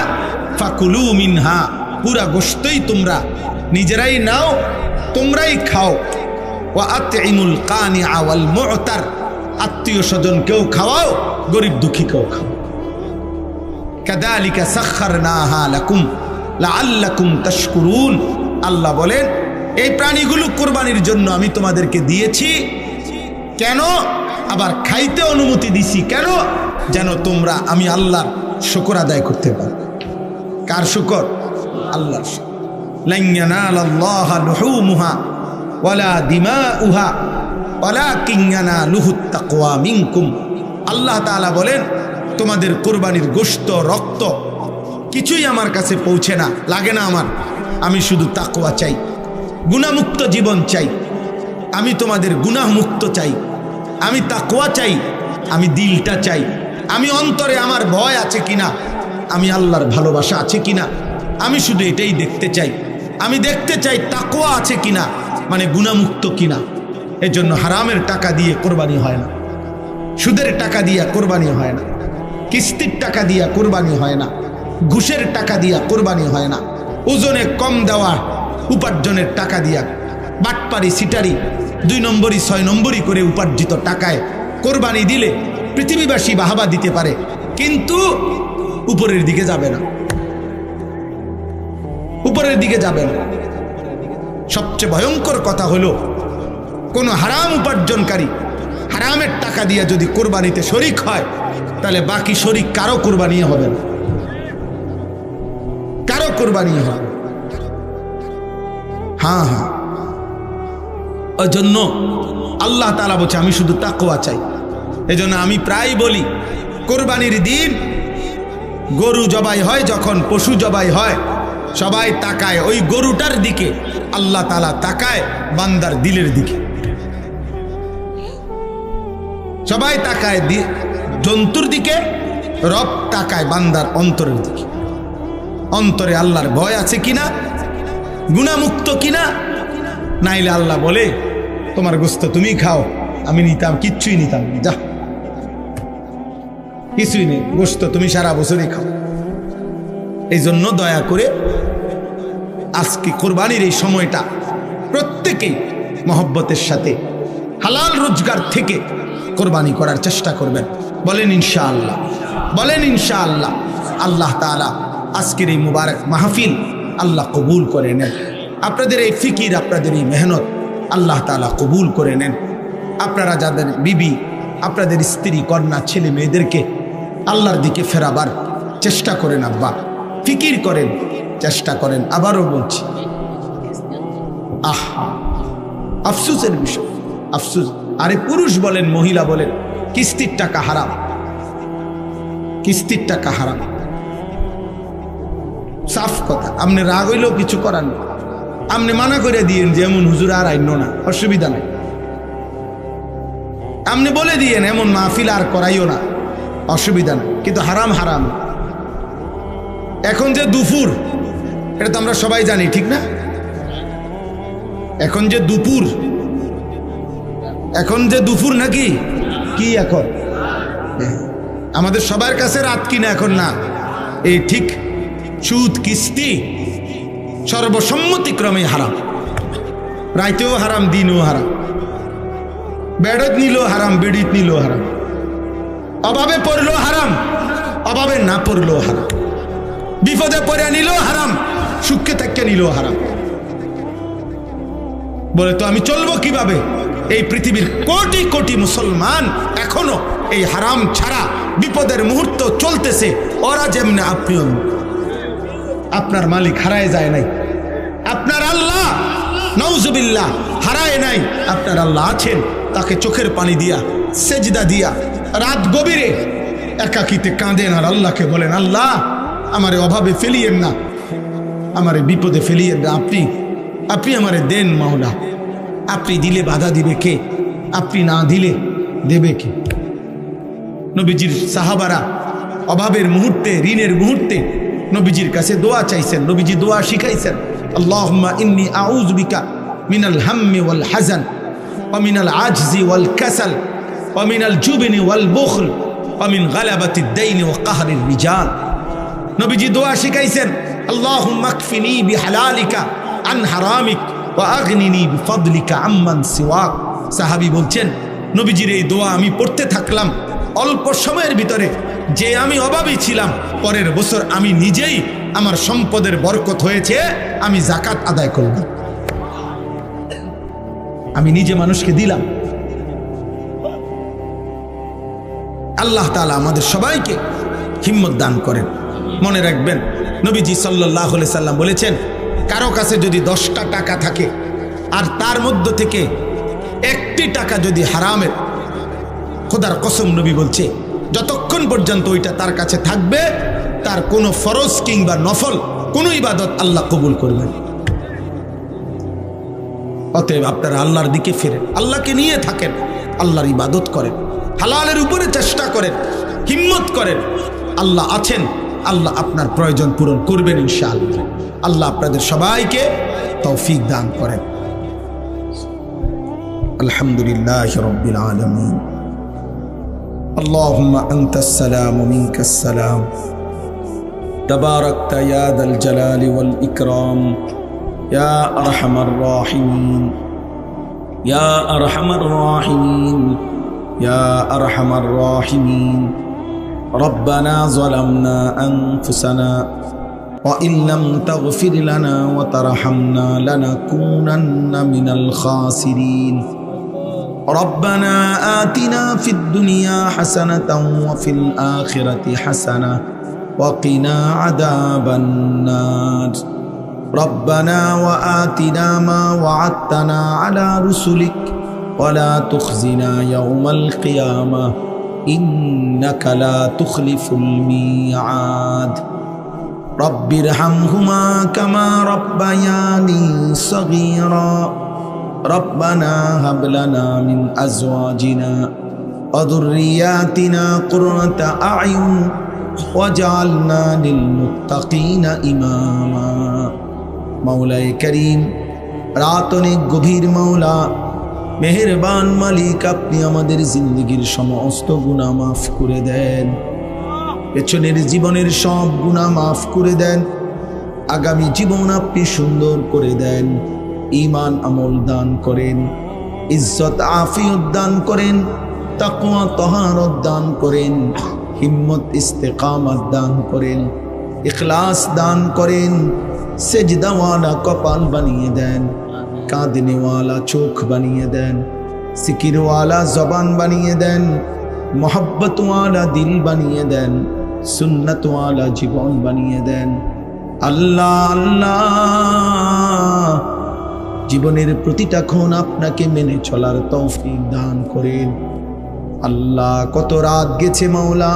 ফাকুলু মিনহা, পুরা গোশতই তোমরা নিজেরাই নাও, তোমরাই খাও। ওয়া আতইমুল কানিআ ওয়াল মু'তার, আত্মীয় স্বজনকেও খাওয়াও, গরিব দুঃখীকেও খাও। কাযালিকা সাখখারনাহা লাকুম লাআল্লাকুম তাশকুরুন। আল্লাহ বলেন, এই প্রাণীগুলো কোরবানির জন্য আমি তোমাদেরকে দিয়েছি। কেন? আবার খাইতে অনুমতি দিছি কেন? যেন তোমরা আমি আল্লাহর শুকর আদায় করতে পারো। কার শুকর? আল্লাহর শুকর। লান ইয়ানালাল্লাহা লুহুমুহা ওয়ালা দিমাউহা ওয়ালাকিন ইয়ানালুহুত তাকওয়া মিনকুম। আল্লাহ তাআলা বলেন, তোমাদের কোরবানির গোশত, রক্ত কিছুই আমার কাছে পৌঁছে না, লাগে না আমার। আমি শুধু তাকওয়া চাই, গুনাহমুক্ত জীবন চাই। আমি তোমাদের গুনাহমুক্ত চাই, আমি তাকওয়া চাই, আমি দিলটা চাই, আমি অন্তরে আমার ভয় আছে কিনা, আমি আল্লাহর ভালোবাসা আছে কিনা, আমি শুধু এটাই দেখতে চাই। আমি দেখতে চাই তাকওয়া আছে কিনা, মানে গুনাহমুক্ত কিনা। এজন্য হারামের টাকা দিয়ে কোরবানি হয় না, সুদের টাকা দিয়া কোরবানি হয় না, কিস্তির টাকা দিয়া কোরবানি হয় না, ঘুষের টাকা দিয়া কোরবানি হয় না, ওজনে কম দেওয়া উপার্জনের টাকা দিয়া, বাটপারি, সিটারি, 2 নম্বরই 6 নম্বরই করে উপার্জিত টাকায় কোরবানি দিলে পৃথিবীবাসী বাহাবা দিতে পারে, কিন্তু উপরের দিকে যাবে না, উপরের দিকে যাবে না। সবচেয়ে ভয়ঙ্কর কথা হলো, কোন হারাম উপার্জনকারী হারামের টাকা দিয়ে যদি কোরবানিতে শরিক হয়, তাহলে বাকি শরিক কারো কোরবানি হবে না, কারো কোরবানি হবে। হ্যাঁ হ্যাঁ, ওই জন্য আল্লাহ তাআলা বলছে আমি শুধু তাকওয়া চাই। এজন্য আমি প্রায় বলি, কোরবানির দিন গরু জবাই হয়, যখন পশু জবাই হয়, সবাই তাকায় ওই গরুটার দিকে, আল্লাহ তাআলা তাকায় বান্দার দিলের দিকে। সবাই তাকায় জন্তুর দিকে, রব তাকায় বান্দার অন্তরের দিকে। অন্তরে আল্লাহর ভয় আছে কিনা, গুনাহমুক্ত কিনা। নাইলে আল্লাহ বলে তোমার গোস্ত তুমি খাও, আমি নিতাম, কিচ্ছুই নিতাম না, যা কিছুই নেই, গোস্ত তুমি সারা বছরই খাও। এই জন্য দয়া করে আজকে কোরবানির এই সময়টা প্রত্যেকেই মহব্বতের সাথে হালাল রোজগার থেকে কোরবানি করার চেষ্টা করবেন। বলেন ইনশাআল্লাহ, বলেন ইনশাআল্লাহ। আল্লাহ তাআলা আজকের এই মুবারক মাহফিল আল্লাহ কবুল করে নেন। আপনাদের এই ফিকির, আপনাদের এই মেহনত আল্লাহ তাআলা কবুল করে নেন। আপনারা যাদের বিবি, আপনাদের স্ত্রী, কন্যা, ছেলে মেয়েদেরকে আল্লাহর দিকে ফেরাবার চেষ্টা করেন, আব্বা ফিকির করেন, চেষ্টা করেন। আবারও বলছি, আফসোসের বিষয়, আফসোস। আরে পুরুষ বলেন, মহিলা বলেন, কিস্তির টাকা হারাম, কিস্তির টাকা হারাম, সাফ কথা। আপনি রাগ হইলেও কিছু করার না, আপনি মানা করে দিয়েন যে এমন হুজুর আর আইন না, অসুবিধা নাই। আপনি বলে দিয়েন এমন মাহফিল আর করাইও না, অসুবিধা নাই। কিন্তু হারাম হারাম। এখন যে দুপুর, এটা তো আমরা সবাই জানি, ঠিক না? এখন যে দুপুর, এখন যে দুপুর নাকি কি এখন আমাদের সবার কাছে রাত কিনা এখন না, এই ঠিক সুদ কিস্তি সর্বসম্মতিক্রমে হারাম। রাইতেও হারাম, দিনও হারাম, বেড়ত নিলেও হারাম, বেড়িত নিলেও হারাম, অভাবে পড়লেও হারাম, অভাবে না পড়লেও হারাম, বিপদে পড়ে নিলেও হারাম, সুখে থেকে নিলেও হারাম। বলে তো আমি চলবো কিভাবে? এই পৃথিবীর কোটি কোটি মুসলমান এখনো এই হারাম ছাড়া বিপদের মুহূর্ত চলতেছে। ওরা যেমনি, আপনিও। আপনার মালিক হারায় যায় নাই, আপনার আল্লাহ নাউজুবিল্লাহ হারায় নাই। আপনার আল্লাহ আছেন, তাকে চোখের পানি দিয়া, সেজদা দিয়া, রাত গভীরে একাকিতে কাঁদেন আর আল্লাহকে বলেন, আল্লাহ আমারে অভাবে ফেলিয়েন না, আমারে বিপদে ফেলিয়েন না, আপনি আমারে দেন মাওলা। আপনি দিলে বাধা দিবে কে? আপনি না দিলে দেবে কে? নবীজির সাহাবারা অভাবের মুহূর্তে, ঋণের মুহূর্তে নবীজির কাছে দোয়া চাইছেন, নবীজি দোয়া শিখাইছেন, আল্লাহুম্মা ইন্নী আউযু বিকা মিনাল হাম্মি ওয়াল হাযান ওয়া মিনাল আজজি ওয়াল কাসাল ওয়া মিনাল জুবনি ওয়াল বুখল ওয়া মিন গালাবাতিদ দাইনি ওয়া কাহরির রিজাল। নবীজি দোয়া শিখাইছেন, আল্লাহুম্মা কফিনি বিহালালিকা আন হারামিক ওয়া আগনিনি বিফদলিকা আম্মান সিওয়াক। সাহাবী বলছেন, নবীজির এই দোয়া আমি পড়তে থাকলাম, অল্প সময়ের ভিতরে যে আমি অভাবী ছিলাম, পরের বছর আমি নিজেই, আমার সম্পদের বরকত হয়েছে, আমি যাকাত আদায় করলাম, আমি নিজে মানুষকে দিলাম। আল্লাহ তাআলা আমাদের সবাইকে হিম্মত দান করেন। মনে রাখবেন, নবীজি সাল্লাল্লাহু আলাইহি সাল্লাম বলেছেন, কারো কাছে যদি 10টা টাকা থাকে আর তার মধ্য থেকে 1টি টাকা যদি হারামের, খোদার কসম নবী বলছে, যতক্ষণ পর্যন্ত ওইটা তার কাছে থাকবে, তার কোনো ফরজ কিংবা নফল কোনো ইবাদত আল্লাহ কবুল করবেন। অতএব আপনারা আল্লাহর দিকে ফিরেন, আল্লাহকে নিয়ে থাকেন, আল্লাহর ইবাদত করেন, হালালের উপরে চেষ্টা করেন, হিম্মত করেন। আল্লাহ আছেন, আল্লাহ আপনার প্রয়োজন পূরণ করবেন ইনশাআল্লাহ। আল্লাহ আপনাদের সবাইকে তৌফিক দান করেন। আলহামদুলিল্লাহি রাব্বিল আলামিন। اللهم أنت السلام ومنك السلام تباركت يا ذا الجلال والإكرام يا أرحم الراحمين يا أرحم الراحمين يا أرحم الراحمين ربنا ظلمنا أنفسنا وإن لم تغفر لنا وترحمنا لنكونن من الخاسرين ربنا آتنا في الدنيا حسنة وفي الآخرة حسنة وقنا عذاب النار ربنا وآتنا ما وعدتنا على رسلك ولا تخزنا يوم القيامة إنك لا تخلف الميعاد رب ارحمهما كما ربياني صغيرا ربنا هب لنا من أزواجنا وذرياتنا قرة أعين واجعلنا للمتقين إماما مولاي كريم রাত অনেক গভীর মাওলা, মেহেরবান মালিক, আপনি আমাদের জিন্দেগির সমস্ত গুনাহ মাফ করে দেন, পেছনের জীবনের সব গুনাহ মাফ করে দেন, আগামী জীবন আপনি সুন্দর করে দেন, ঈমান আমল দান করেন, ইজ্জত আফিয়ত দান করেন, তাকওয়া তাহারত দান করেন, হিম্মত ইস্তেকামত দান করেন, ইখলাস দান করেন, সেজদাওয়ালা কপাল বানিয়ে দেন, কাঁদনেওয়ালা চোখ বানিয়ে দেন, সিকিরওয়ালা জবান বানিয়ে দেন, মোহব্বতওয়ালা দিল বানিয়ে দেন, সুন্নতওয়ালা জীবন বানিয়ে দেন। আল্লাহ আল্লাহ, জীবনের প্রতিটা ক্ষণ আপনাকে মেনে চলার তৌফিক দান করেন। আল্লাহ, কত রাত গেছে মাওলা,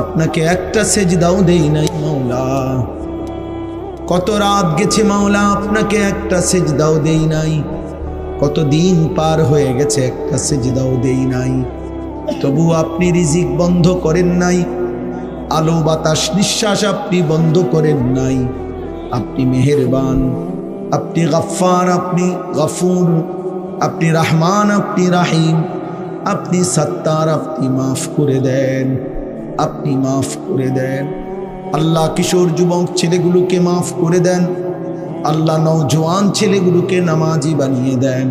আপনাকে একটা সেজদাও দেই নাই মাওলা, কত রাত গেছে মাওলা, আপনাকে একটা সেজদাও দেই নাই, কত দিন পার হয়ে গেছে একটা সেজদাও দেই নাই, তবু আপনি রিজিক বন্ধ করেন নাই, আলো বাতাস নিঃশ্বাস আপনি বন্ধ করেন নাই। আপনি মেহেরবান, আপনি গফফার, আপনি গফুর, আপনি রহমান, আপনি রাহিম, আপনি সত্তার, আপনি মাফ করে দেন, আপনি মাফ করে দেন। আল্লাহ, কিশোর যুবক ছেলেগুলোকে মাফ করে দেন। আল্লাহ, নওজোয়ান ছেলেগুলোকে নামাজি বানিয়ে দেন,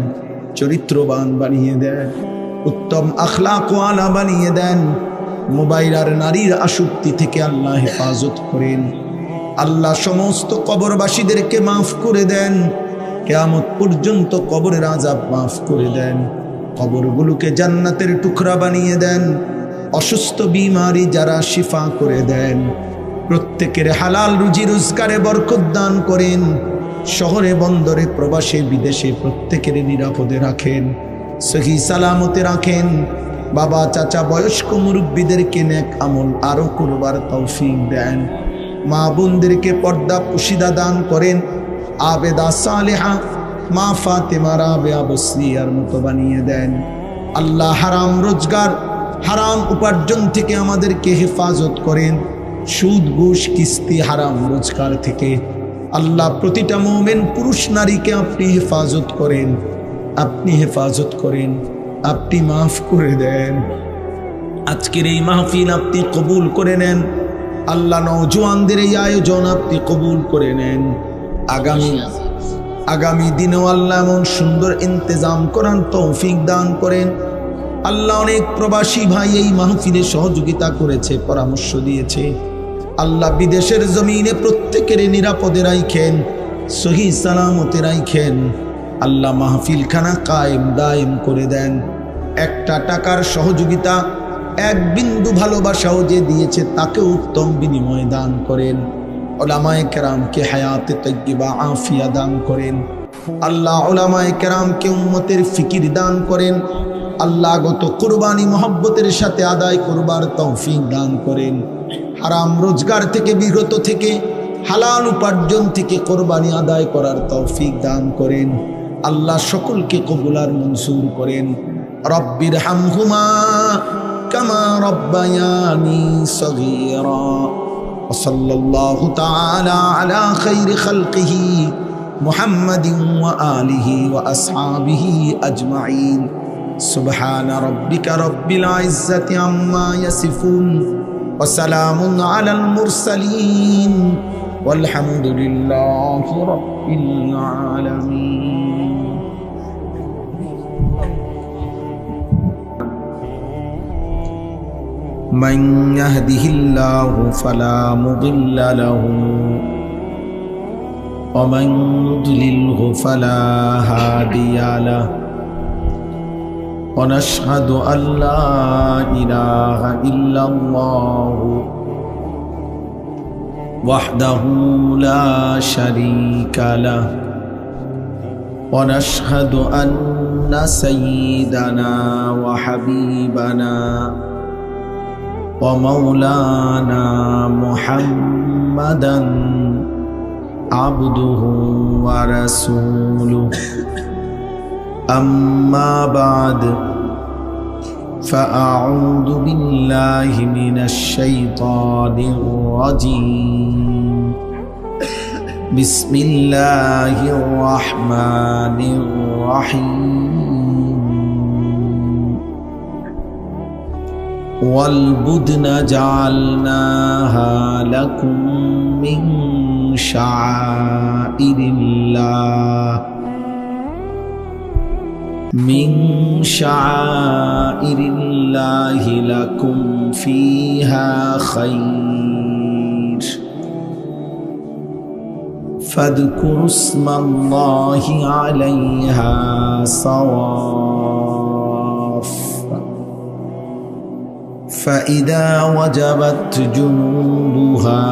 চরিত্রবান বানিয়ে দেন, উত্তম আখলাকওয়ালা বানিয়ে দেন। মোবাইল আর নারীর আসক্তি থেকে আল্লাহ হেফাজত করেন। আল্লাহ, সমস্ত কবরবাসীদেরকে মাফ করে দেন, কিয়ামত পর্যন্ত কবরের আযাব মাফ করে দেন, কবরগুলোকে জান্নাতের টুকরা বানিয়ে দেন, অসুস্থ বিমারি যারা শিফা করে দেন, প্রত্যেকের হালাল রুজি রোজগারে বরকত দান করেন, শহরে বন্দরে প্রবাসে বিদেশে প্রত্যেকের নিরাপদে রাখেন, সহি সালামতে রাখেন। বাবা চাচা বয়স্ক মুরব্বীদেরকে নেক আমল আরো করবার তৌফিক দেন, মা বোনদেরকে পর্দা পুশিদা দান করেন, আবেদা সালেহা মা ফাতেমা রাবেয়া বসরিয়ার মতো বানিয়ে দেন। আল্লাহ, হারাম রোজগার হারাম উপার্জন থেকে আমাদেরকে হেফাজত করেন, সুদ ঘুষ কিস্তি হারাম রোজগার থেকে আল্লাহ প্রতিটা মুমিন পুরুষ নারীকে আপনি হেফাজত করেন, আপনি হেফাজত করেন, আপনি মাফ করে দেন। আজকের এই মাহফিল আপনি কবুল করে নেন। আল্লাহ, নওজোয়ানদের এই আয়োজন আপনি কবুল করে নেন। আগামী দিনেও আল্লাহ এমন সুন্দর ইন্তজাম করার তৌফিক দান করেন। আল্লাহ, অনেক প্রবাসী ভাই এই মাহফিলে সহযোগিতা করেছে, পরামর্শ দিয়েছে। আল্লাহ, বিদেশের জমিনে প্রত্যেকের নিরাপদে রাখেন, সহি সালামতে রাখেন। আল্লাহ, মাহফিল খানা কায়েম দায়েম করে দেন। একটা টাকার সহযোগিতা, এক বিন্দু ভালোবাসাও যে দিয়েছে তাকে উত্তম বিনিময় দান করেন। উলামায়ে কেরামকে হায়াতে তাইয়্যিবা আফিয়া দান করেন। আল্লাহ, উলামায়ে কেরামকে উম্মতের ফিকির দান করেন। আল্লাহ, গত কুরবানি মহব্বতের সাথে আদায় করবার তৌফিক দান করেন। হারাম রোজগার থেকে বিরত থেকে হালাল উপার্জন থেকে কোরবানি আদায় করার তৌফিক দান করেন। আল্লাহ, সকলকে কবুল আর মনসুর করেন। রব্বির হামহুমা কামা রব্বায়ানি সগীরা। সাল্লাল্লাহু তাআলা আলা খাইরি খালকিহি মুহাম্মাদিন ওয়া আলিহি ওয়া আসহাবিহি আজমাইন। সুবহানা রাব্বিকা রাব্বিল ইজ্জাতি আম্মা ইয়াসিফুন ওয়া সালামুন আলাল মুরসালিন ওয়ালহামদুলিল্লাহি রাব্বিল আলামিন। মান ইয়াহদিহিল্লাহু ফালা মুদিল্লা লাহু ওয়া মান ইউদ্লিলহু ফালা হাদিয়া লাহু। ونشهد أن لا إله إلا الله وحده لا شريك له ونشهد أن سيدنا وحبيبنا ومولانا محمدا عبده ورسوله. أما بعد فأعوذ بالله من الشيطان الرجيم. বিসমিল্লাহির রহমানির রহিম ওয়াল বুদনা জাআলনাহা লাকুম মিন শাআইরিল্লাহ من شعائر الله لكم فيها خير فاذكروا اسم الله عليها صواف فإذا وجبت جنوبها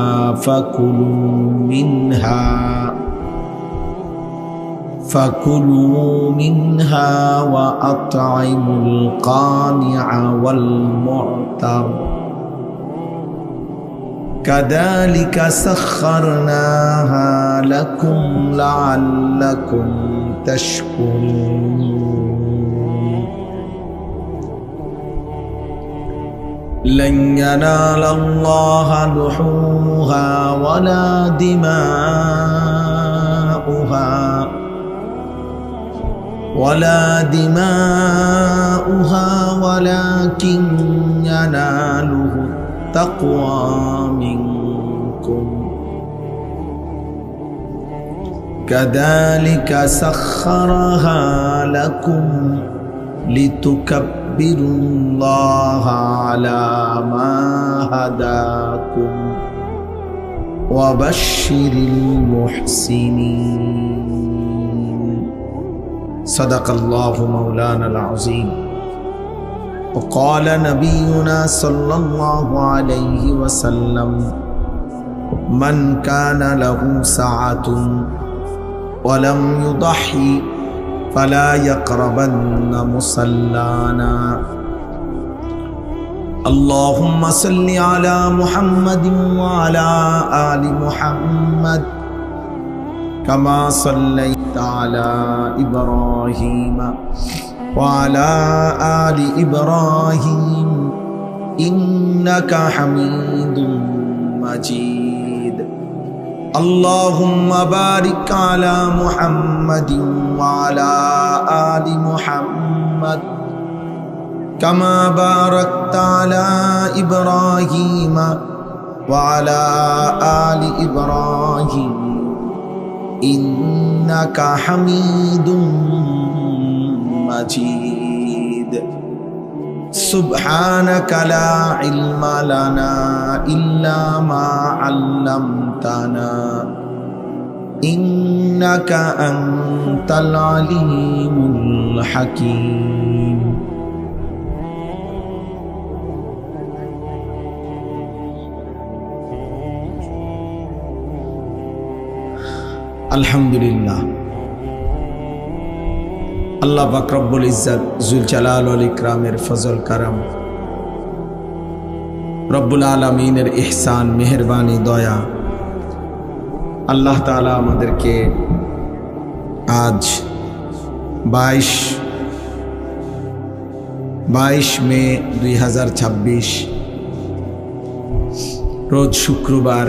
فكلوا منها وأطعموا القانع والمعتر كذلك سخرناها لكم لعلكم تشكرون لن ينال الله لحومها ولا دماؤها ولكن يناله التقوى منكم كذلك سخرها لكم لتكبروا الله على ما هداكم وبشر المحسنين صدق الله مولانا العظيم وقال نبينا صلى الله عليه وسلم من كان له سعة ولم يضحي فلا يقربن مصلانا اللهم صل على محمد وعلى آل محمد كما صليت على إبراهيم وعلى آل إبراهيم إنك حميد مجيد اللهم بارك على محمد وعلى آل محمد كما باركت على إبراهيم وعلى آل إبراهيم إنك حميد مجيد سبحانك لا علم لنا إلا ما علمتنا إنك أنت العليم الحكيم আলহামদুলিল্লাহ আল্লাহ পাক রব্বুল ইজ্জত জুল জালাল ওয়াল ইকরামের ফজল কারাম রব্বুল আলামিনের ইহসান মেহেরবানি দয়া আল্লাহ তাআলা আমাদেরকে আজ 22 মে 2026 রোজ শুক্রবার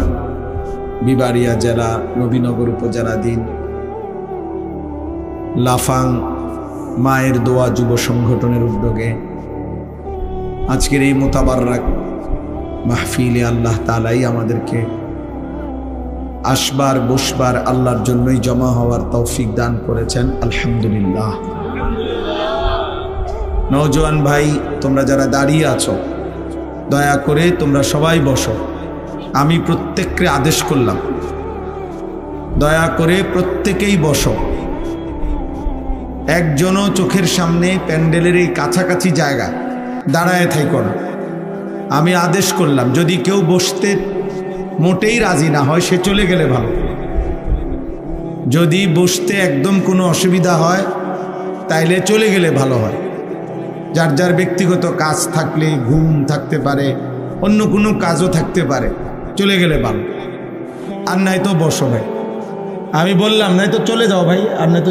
বিবাড়িয়া জেলা নবীনগর উপজেলাধীন লাফাং মায়ের দোয়া যুব সংগঠনের উদ্যোগে আজকের এই মোতাবারক মাহফিলে আল্লাহ তাআলাই আমাদেরকে আসবার বসবার আল্লাহর জন্যই জমা হওয়ার তৌফিক দান করেছেন আলহামদুলিল্লাহ। নওজোয়ান ভাই তোমরা যারা দাঁড়িয়ে আছো দয়া করে তোমরা সবাই বসো। আমি প্রত্যেককে আদেশ করলাম দয়া করে প্রত্যেকেই বসো। একজনও চোখের সামনে প্যান্ডেলের এই কাছাকাছি জায়গা দাঁড়ায় থাইকো না। আমি আদেশ করলাম যদি কেউ বসতে মোটেই রাজি না হয় সে চলে গেলে ভালো। যদি বসতে একদম কোনো অসুবিধা হয় তাইলে চলে গেলে ভালো হয়। যার যার ব্যক্তিগত কাজ থাকলে, ঘুম থাকতে পারে, অন্য কোনো কাজও থাকতে পারে, চলে গেলে ভালো। আর নাই তো বসো ভাই, আমি বললাম নাই তো চলে যাও ভাই, আর নাই তো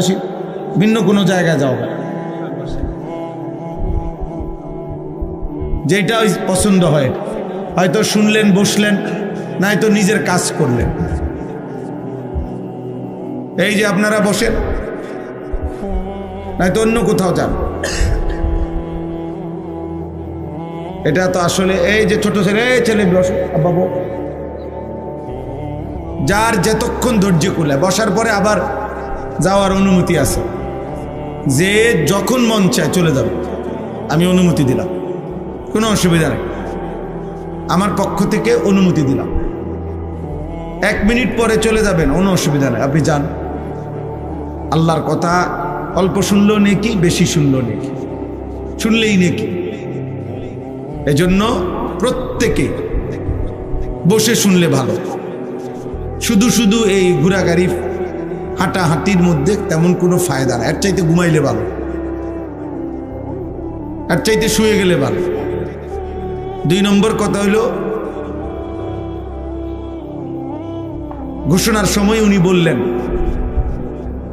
ভিন্ন কোনো জায়গায় যাও ভাই, যেটা পছন্দ হয়। হয়তো শুনলেন বসলেন, নাই তো নিজের কাজ করলেন। এই যে আপনারা বসেন, নয়তো অন্য কোথাও যান। এটা তো আসলে এই যে ছোট ছেলে, এই ছেলে বসো বাবু, যার যতক্ষণ ধৈর্য কুলায়, বসার পরে আবার যাওয়ার অনুমতি আছে, যে যখন মন চায় চলে যাবে, আমি অনুমতি দিলাম, কোনো অসুবিধা নেই, আমার পক্ষ থেকে অনুমতি দিলাম। 1 মিনিট পরে চলে যাবেন, কোনো অসুবিধা নেই, আপনি যান। আল্লাহর কথা অল্প শুনলেও নেকি, বেশি শুনলেও নেকি, শুনলেই নেকি। এজন্য প্রত্যেকে বসে শুনলে ভালো। শুধু শুধু এই ঘোরাগাড়ি হাঁটাহাঁটির মধ্যে তেমন কোনো ফায়দা না। এর চাইতে ঘুমাইলে ভালো, এর চাইতে শুয়ে গেলে ভালো। 2 নম্বর কথা হইল, ঘোষণার সময় উনি বললেন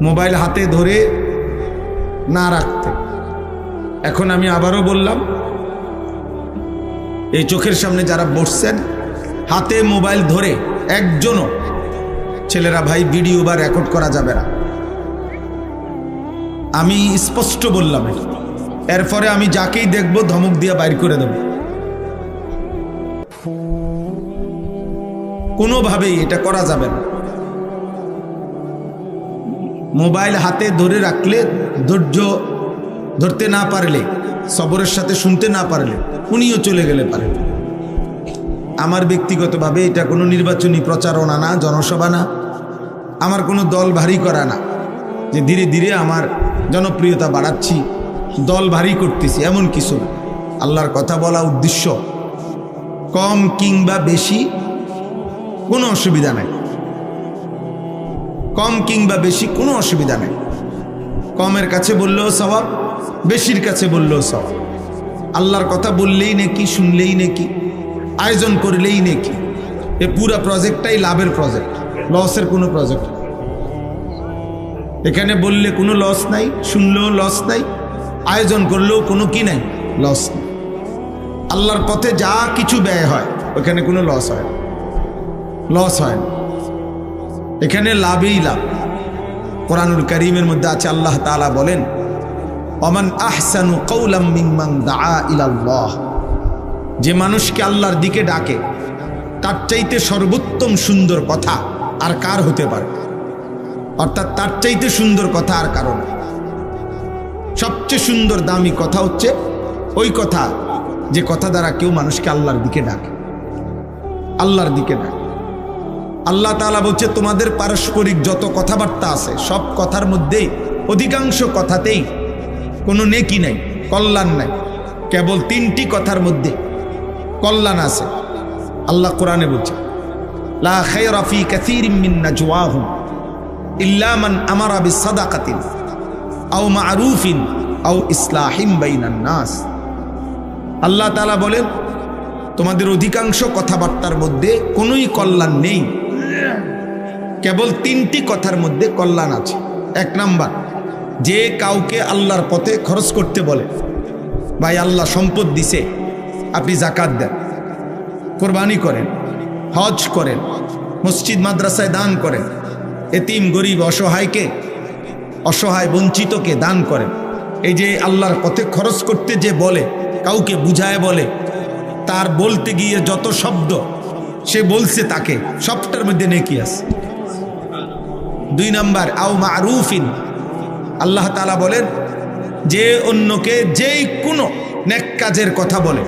মোবাইল হাতে ধরে না রাখতে। এখন আমি আবারও বললাম, এই চোখের সামনে যারা বসছেন, হাতে মোবাইল ধরে একজনও, ছেলেরা ভাই ভিডিও বা রেকর্ড করা যাবে না। আমি স্পষ্ট বললাম, এরপরে আমি যাকেই দেখব ধমক দিয়ে বাইর করে দেব। কোনোভাবেই এটা করা যাবে না। মোবাইল হাতে ধরে রাখলে, ধৈর্য ধরতে না পারলে, সবরের সাথে শুনতে না পারলে উনিও চলে গেলে পারেন। আমার ব্যক্তিগতভাবে এটা কোনো নির্বাচনী প্রচারণা না, জনসভা না, আমার কোনো দল ভারী করা না, যে ধীরে ধীরে আমার জনপ্রিয়তা বাড়াচ্ছি, দল ভারী করতেছি, এমন কিছু না। আল্লাহর কথা বলা উদ্দেশ্য, কম কিংবা বেশি কোনো অসুবিধা নাই, কম কিংবা বেশি কোনো অসুবিধা নাই। কমের কাছে বললেও সওয়াব, বেশির কাছে বললেও সওয়াব। আল্লাহর কথা বললেই নেকি, শুনলেই নেকি, আয়োজন করলেই নেকি। এ পুরা প্রজেক্টটাই লাভের প্রজেক্ট, লসের কোনো প্রজেক্ট। এখানে বললে কোনো লস নাই, শুনলেও লস নাই, আয়োজন করলেও কোনো কি নাই, লস নেই। আল্লাহর পথে যা কিছু ব্যয় হয় ওখানে কোনো লস হয় না, লস হয় না, এখানে লাভেই লাভ। কোরআনুল কারীমের মধ্যে আছে, আল্লাহ তাআলা বলেন, ওমান আহসানু কাওলাম মিম্মান দাআ ইলাল্লাহ, যে মানুষকে আল্লাহর দিকে ডাকে তার চাইতে সর্বোত্তম সুন্দর কথা আর কার হতে পারে? অর্থাৎ তার চাইতে সুন্দর কথা আর কারো না। সবচেয়ে সুন্দর দামি কথা হচ্ছে ওই কথা, যে কথা দ্বারা কেউ মানুষকে আল্লাহর দিকে ডাকে, আল্লাহর দিকে ডাকে। আল্লাহ তাআলা বলছে, তোমাদের পারস্পরিক যত কথাবার্তা আছে সব কথার মধ্যেই, অধিকাংশ কথাতেই কোনো নেকি নাই, কল্যাণ নাই। কেবল 3টি কথার মধ্যে কল্যাণ আছে। আল্লাহ কোরআনে বলছে, লা খায়রা ফি কাসীরিম মিন নাজওয়াহুম ইল্লা মান আমারা বিসাদাকাতিন আও মা'রুফিন আও ইসলাহিম বাইনান নাস। আল্লাহ তাআলা বলেন, তোমাদের অধিকাংশ কথাবার্তার মধ্যে কোনোই কল্যাণ নেই, কেবল 3টি কথার মধ্যে কল্যাণ আছে। 1 নাম্বার, যে কাউকে আল্লাহর পথে খরচ করতে বলে, ভাই আল্লাহ সম্পদ দিছে, আপনি যাকাত দেন, কোরবানি করেন, হজ করেন, মসজিদ মাদ্রাসায় দান করেন, এতিম গরিব অসহায় বঞ্চিতকে দান করেন। এই যে আল্লাহর পথে খরচ করতে যে বলে, কাউকে বুঝায় বলে, তার বলতে গিয়ে যত শব্দ সে বলছে তাকে, সবটার মধ্যে নেকি আছে। 2 নাম্বার, আও মা'রুফিন, আল্লাহ তাআলা বলেন, যে অন্যকে যেই কোনো নেক কাজের কথা বলে,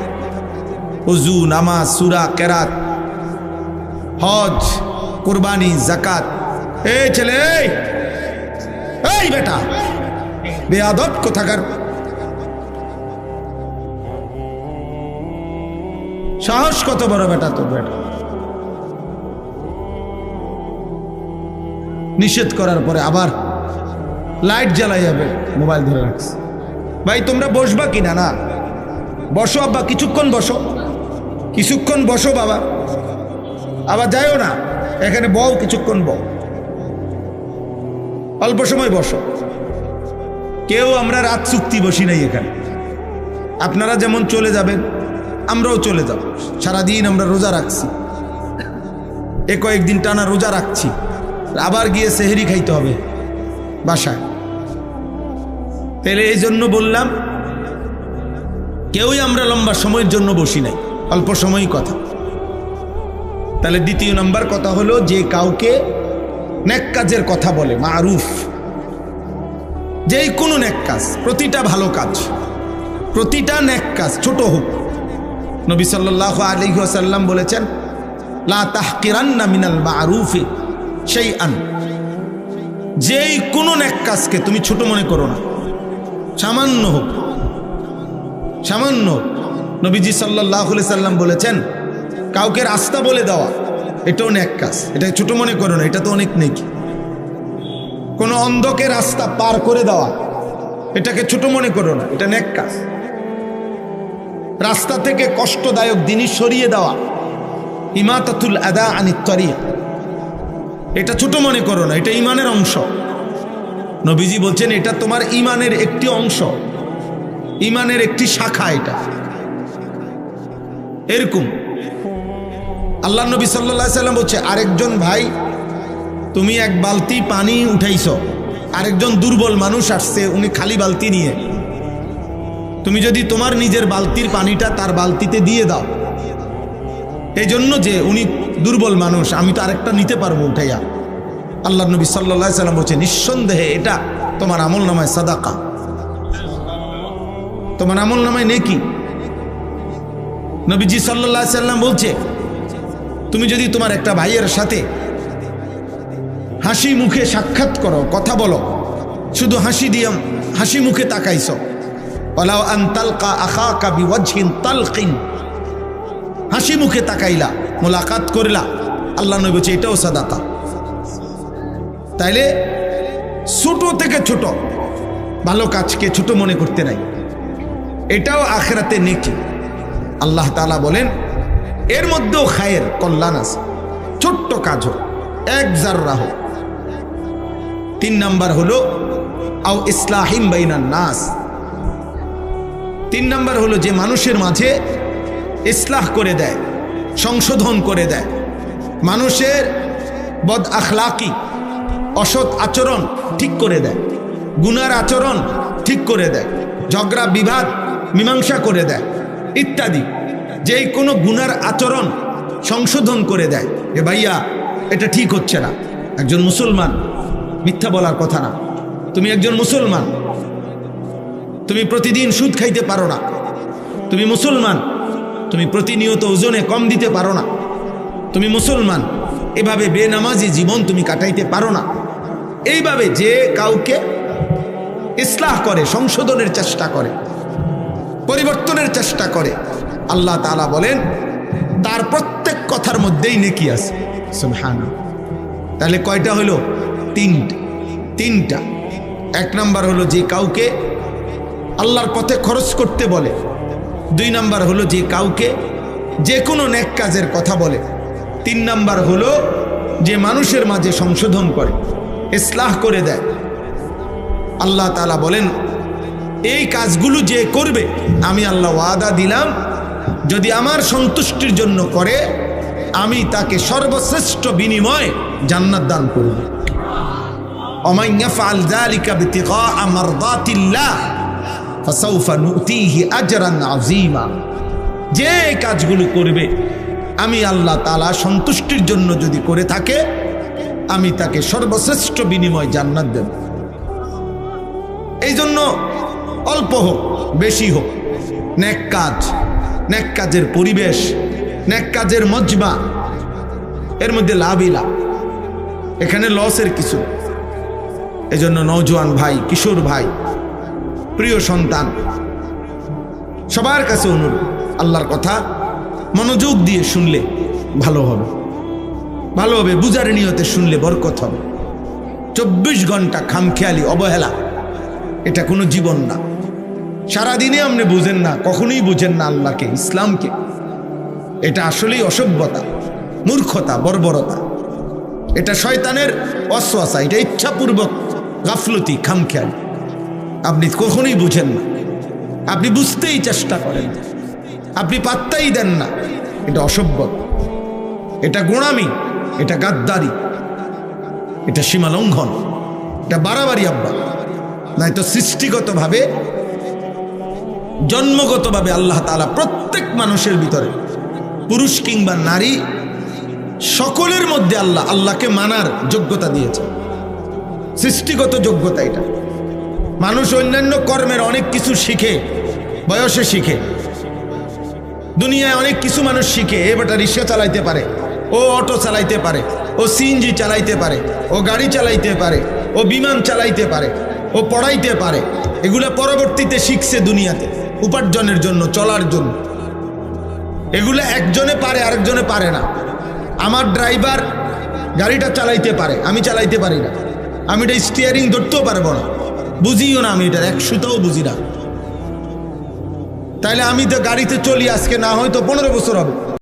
ওযু, নামাজ, সূরা, কেরাত, হজ, কুরবানি, যাকাত। এই ছেলে, এই বেটা বেয়াদব কোথাকার, সাহস কত বড় বেটা তোর, বেটা। নিষেধ করার পরে আবার লাইট জ্বালাই যাবে, মোবাইল ধরে রাখছে। ভাই তোমরা বসবা কিনা? না, বসো আব্বা, কিছুক্ষণ বসো, কিছুক্ষণ বসো বাবা, আবার যাইও না, এখানে বও, কিছুক্ষণ বও, অল্প সময় বসো। কেউ আমরা রাত চুক্তি বসি নাই এখানে। আপনারা যেমন চলে যাবেন, আমরাও চলে যাব। সারাদিন আমরা রোজা রাখছি, কয়েকদিন টানা রোজা রাখছি, আবার গিয়ে সেহরি খাইতে হবে। বাসায়। তাহলে এই জন্য বললাম, কেউই আমরা লম্বা সময়ের জন্য বসি নাই, অল্প সময়ই কথা। তাহলে দ্বিতীয় নাম্বার কথা হলো, যে কাউকে নেক কাজের কথা বলে, মারুফ, যেই কোনো নেক কাজ, প্রতিটা ভালো কাজ, প্রতিটা নেক কাজ, ছোট হোক। নবী সাল্লাল্লাহু আলাইহি ওয়াসাল্লাম বলেছেন, লা তাহকিরান্না মিনাল মারুফি শাইআন, যেই কোনো নেক কাজকে তুমি ছোট মনে করো না, সামান্য হোক, সামান্য। নবীজি সাল্লাল্লাহু আলাইহি সাল্লাম বলেছেন, কাউকে রাস্তা বলে দেওয়া, এটাও নেক কাজ, এটা ছোট মনে করো না, এটা তো অনেক নেকি। কোনো অন্ধকে রাস্তা পার করে দেওয়া, এটাকে ছোট মনে করো না, এটা নেক কাজ। রাস্তা থেকে কষ্টদায়ক জিনিস সরিয়ে দেওয়া, ইমাতাতুল আদা আনিত তরিক, এটা ছোট মনে করো না, এটা ঈমানের অংশ। নবীজি বলছেন, এটা তোমার ঈমানের একটি অংশ, ঈমানের একটি শাখা। এটা এরকম আল্লাহ নবী সাল্লাল্লাহু আলাইহি সাল্লাম বলছে, আরেকজন ভাই, তুমি এক বালতি পানি উঠাইছ, আরেকজন দুর্বল মানুষ আসছে, উনি খালি বালতি নিয়ে, তুমি যদি তোমার নিজের বালতির পানিটা তার বালতিতে দিয়ে দাও, এই জন্য যে উনি দুর্বল মানুষ, আমি তো আরেকটা নিতে পারবো উঠাইয়া। আল্লাহ নবী সাল্লাল্লাহু আলাইহি সাল্লাম বলছে, নিঃসন্দেহে এটা তোমার আমল নামায় সাদাকা, তোমার আমল নামায় নেকি। নবীজি সাল্লাল্লাহু আলাইহি সাল্লাম বলছে, তুমি যদি তোমার একটা ভাইয়ের সাথে হাসি মুখে সাক্ষাৎ করো, কথা বলো, শুধু হাসি দিয়ে হাসি মুখে তাকাইছ, ওয়ালাউ আন তালকা আখাকা বিওয়াজহিন তালকিন, হাসি মুখে তাকাইলা, মোলাকাত করলা, আল্লাহ নবী বলছে এটাও সাদাকা। তাইলে ছোট থেকে ছোট ভালো কাজকে ছোট মনে করতে নাই, এটাও আখিরাতে নেকি। আল্লাহ তাআলা বলেন, এর মধ্যেও খায়ের, কল্যাণ আছে, ছোট্ট কাজ হোক, এক জাররা হোক। 3 নাম্বার হলো আও ইসলাহিম বাইনান নাস, 3 নাম্বার হলো যে মানুষের মাঝে ইসলাহ করে দেয়, সংশোধন করে দেয়, মানুষের বদ আখলাকি, অসৎ আচরণ ঠিক করে দেয়, গুনার আচরণ ঠিক করে দেয়, ঝগড়া বিবাদ মীমাংসা করে দেয় ইত্যাদি। যেই কোনো গুনার আচরণ সংশোধন করে দেয়, এ ভাইয়া এটা ঠিক হচ্ছে না। একজন মুসলমান, মিথ্যা বলার কথা না, তুমি একজন মুসলমান, তুমি প্রতিদিন সুদ খাইতে পারো না, তুমি মুসলমান, তুমি প্রতিনিয়ত ওজনে কম দিতে পারো না, তুমি মুসলমান, এভাবে বেনামাজি জীবন তুমি কাটাইতে পারো না। এইভাবে যে কাউকে ইসলাহ করে, সংশোধনের চেষ্টা করে, পরিবর্তনের চেষ্টা করে, আল্লাহ তাআলা বলেন তার প্রত্যেক কথার মধ্যেই নেকি আছে। সুবহানাল্লাহ। তাহলে কয়টা হলো? 3টা। 1 নাম্বার হলো যে কাউকে আল্লাহর পথে খরচ করতে বলে, 2 নাম্বার হলো যে কাউকে যে কোনো নেক কাজের কথা বলে, 3 নাম্বার হলো যে মানুষের মাঝে সংশোধন করে, ইসলাহ করে দেয়। আল্লাহ তাআলা বলেন, এই কাজগুলো যে করবে, আমি আল্লাহ ওয়াদা দিলাম, যদি আমার সন্তুষ্টির জন্য করে, আমি তাকে সর্বশ্রেষ্ঠ বিনিময় জান্নাত দান করব। ওমান ইয়াফআল যালিকা বিতিগা মারদাতিল্লাহ ফাসাউফা নুতিহি আজরান আযীমা, যে কাজগুলো করবে আমি আল্লাহ তাআলা সন্তুষ্টির জন্য যদি করে থাকে, আমি তাকে সর্বশ্রেষ্ঠ বিনিময় জান্নাত দেব। এই জন্য অল্প হোক বেশি হোক, নেক কাজ, নেক কাজের পরিবেশ, নেক কাজের মজমা, এর মধ্যে লাভই লাভ, এখানে লসের কিছু। এজন্য নওজোয়ান ভাই, কিশোর ভাই, প্রিয় সন্তান, সবার কাছে অনুরোধ, আল্লাহর কথা মনোযোগ দিয়ে শুনলে ভালো হবে, ভালো হবে, বুঝার নিয়তে শুনলে বরকত হবে। 24 ঘন্টা খামখেয়ালি, অবহেলা, এটা কোনো জীবন না। সারাদিনে আপনি বুঝেন না, কখনোই বুঝেন না আল্লাহকে, ইসলামকে, এটা আসলেই অসভ্যতা, মূর্খতা, বর্বরতা, এটা শয়তানের ওয়াসওয়াসা, এটা ইচ্ছাপূর্বক গাফলতি, খামখেয়ালি। আপনি কখনোই বুঝেন না, আপনি বুঝতেই চেষ্টা করেন, আপনি পাত্তাই দেন না, এটা অসভ্যতা, এটা গোঁড়ামি, এটা গাদ্দারি, এটা সীমা লঙ্ঘন। এটা বাড়াবাড়ি আব্বা, নয়তো সৃষ্টিগতভাবে জন্মগতভাবে আল্লাহ তাআলা প্রত্যেক মানুষের ভিতরে, পুরুষ কিংবা নারী, সকলের মধ্যে আল্লাহকে মানার যোগ্যতা দিয়েছে। সৃষ্টিগত যোগ্যতা এটা। মানুষ অন্যান্য কর্মের অনেক কিছু শিখে, বয়সে শিখে, দুনিয়ায় অনেক কিছু মানুষ শিখে। এবারটা রিক্সা চালাইতে পারে, ও অটো চালাইতে পারে, ও সিএনজি চালাইতে পারে, ও গাড়ি চালাইতে পারে, ও বিমান চালাইতে পারে, ও পড়াইতে পারে। এগুলা পরবর্তীতে শিখছে দুনিয়াতে উপার্জনের জন্য, চলার জন্য। এগুলা একজনে পারে, আরেকজনে পারে না। আমার ড্রাইভার গাড়িটা চালাইতে পারে, আমি চালাইতে পারি না। আমি এটা স্টিয়ারিং ধরতেও পারবো না, বুঝিও না, আমি এটার 100টাও বুঝি না। তাইলে আমি তো গাড়িতে চলি আজকে, না হয়তো 15 বছর হবে।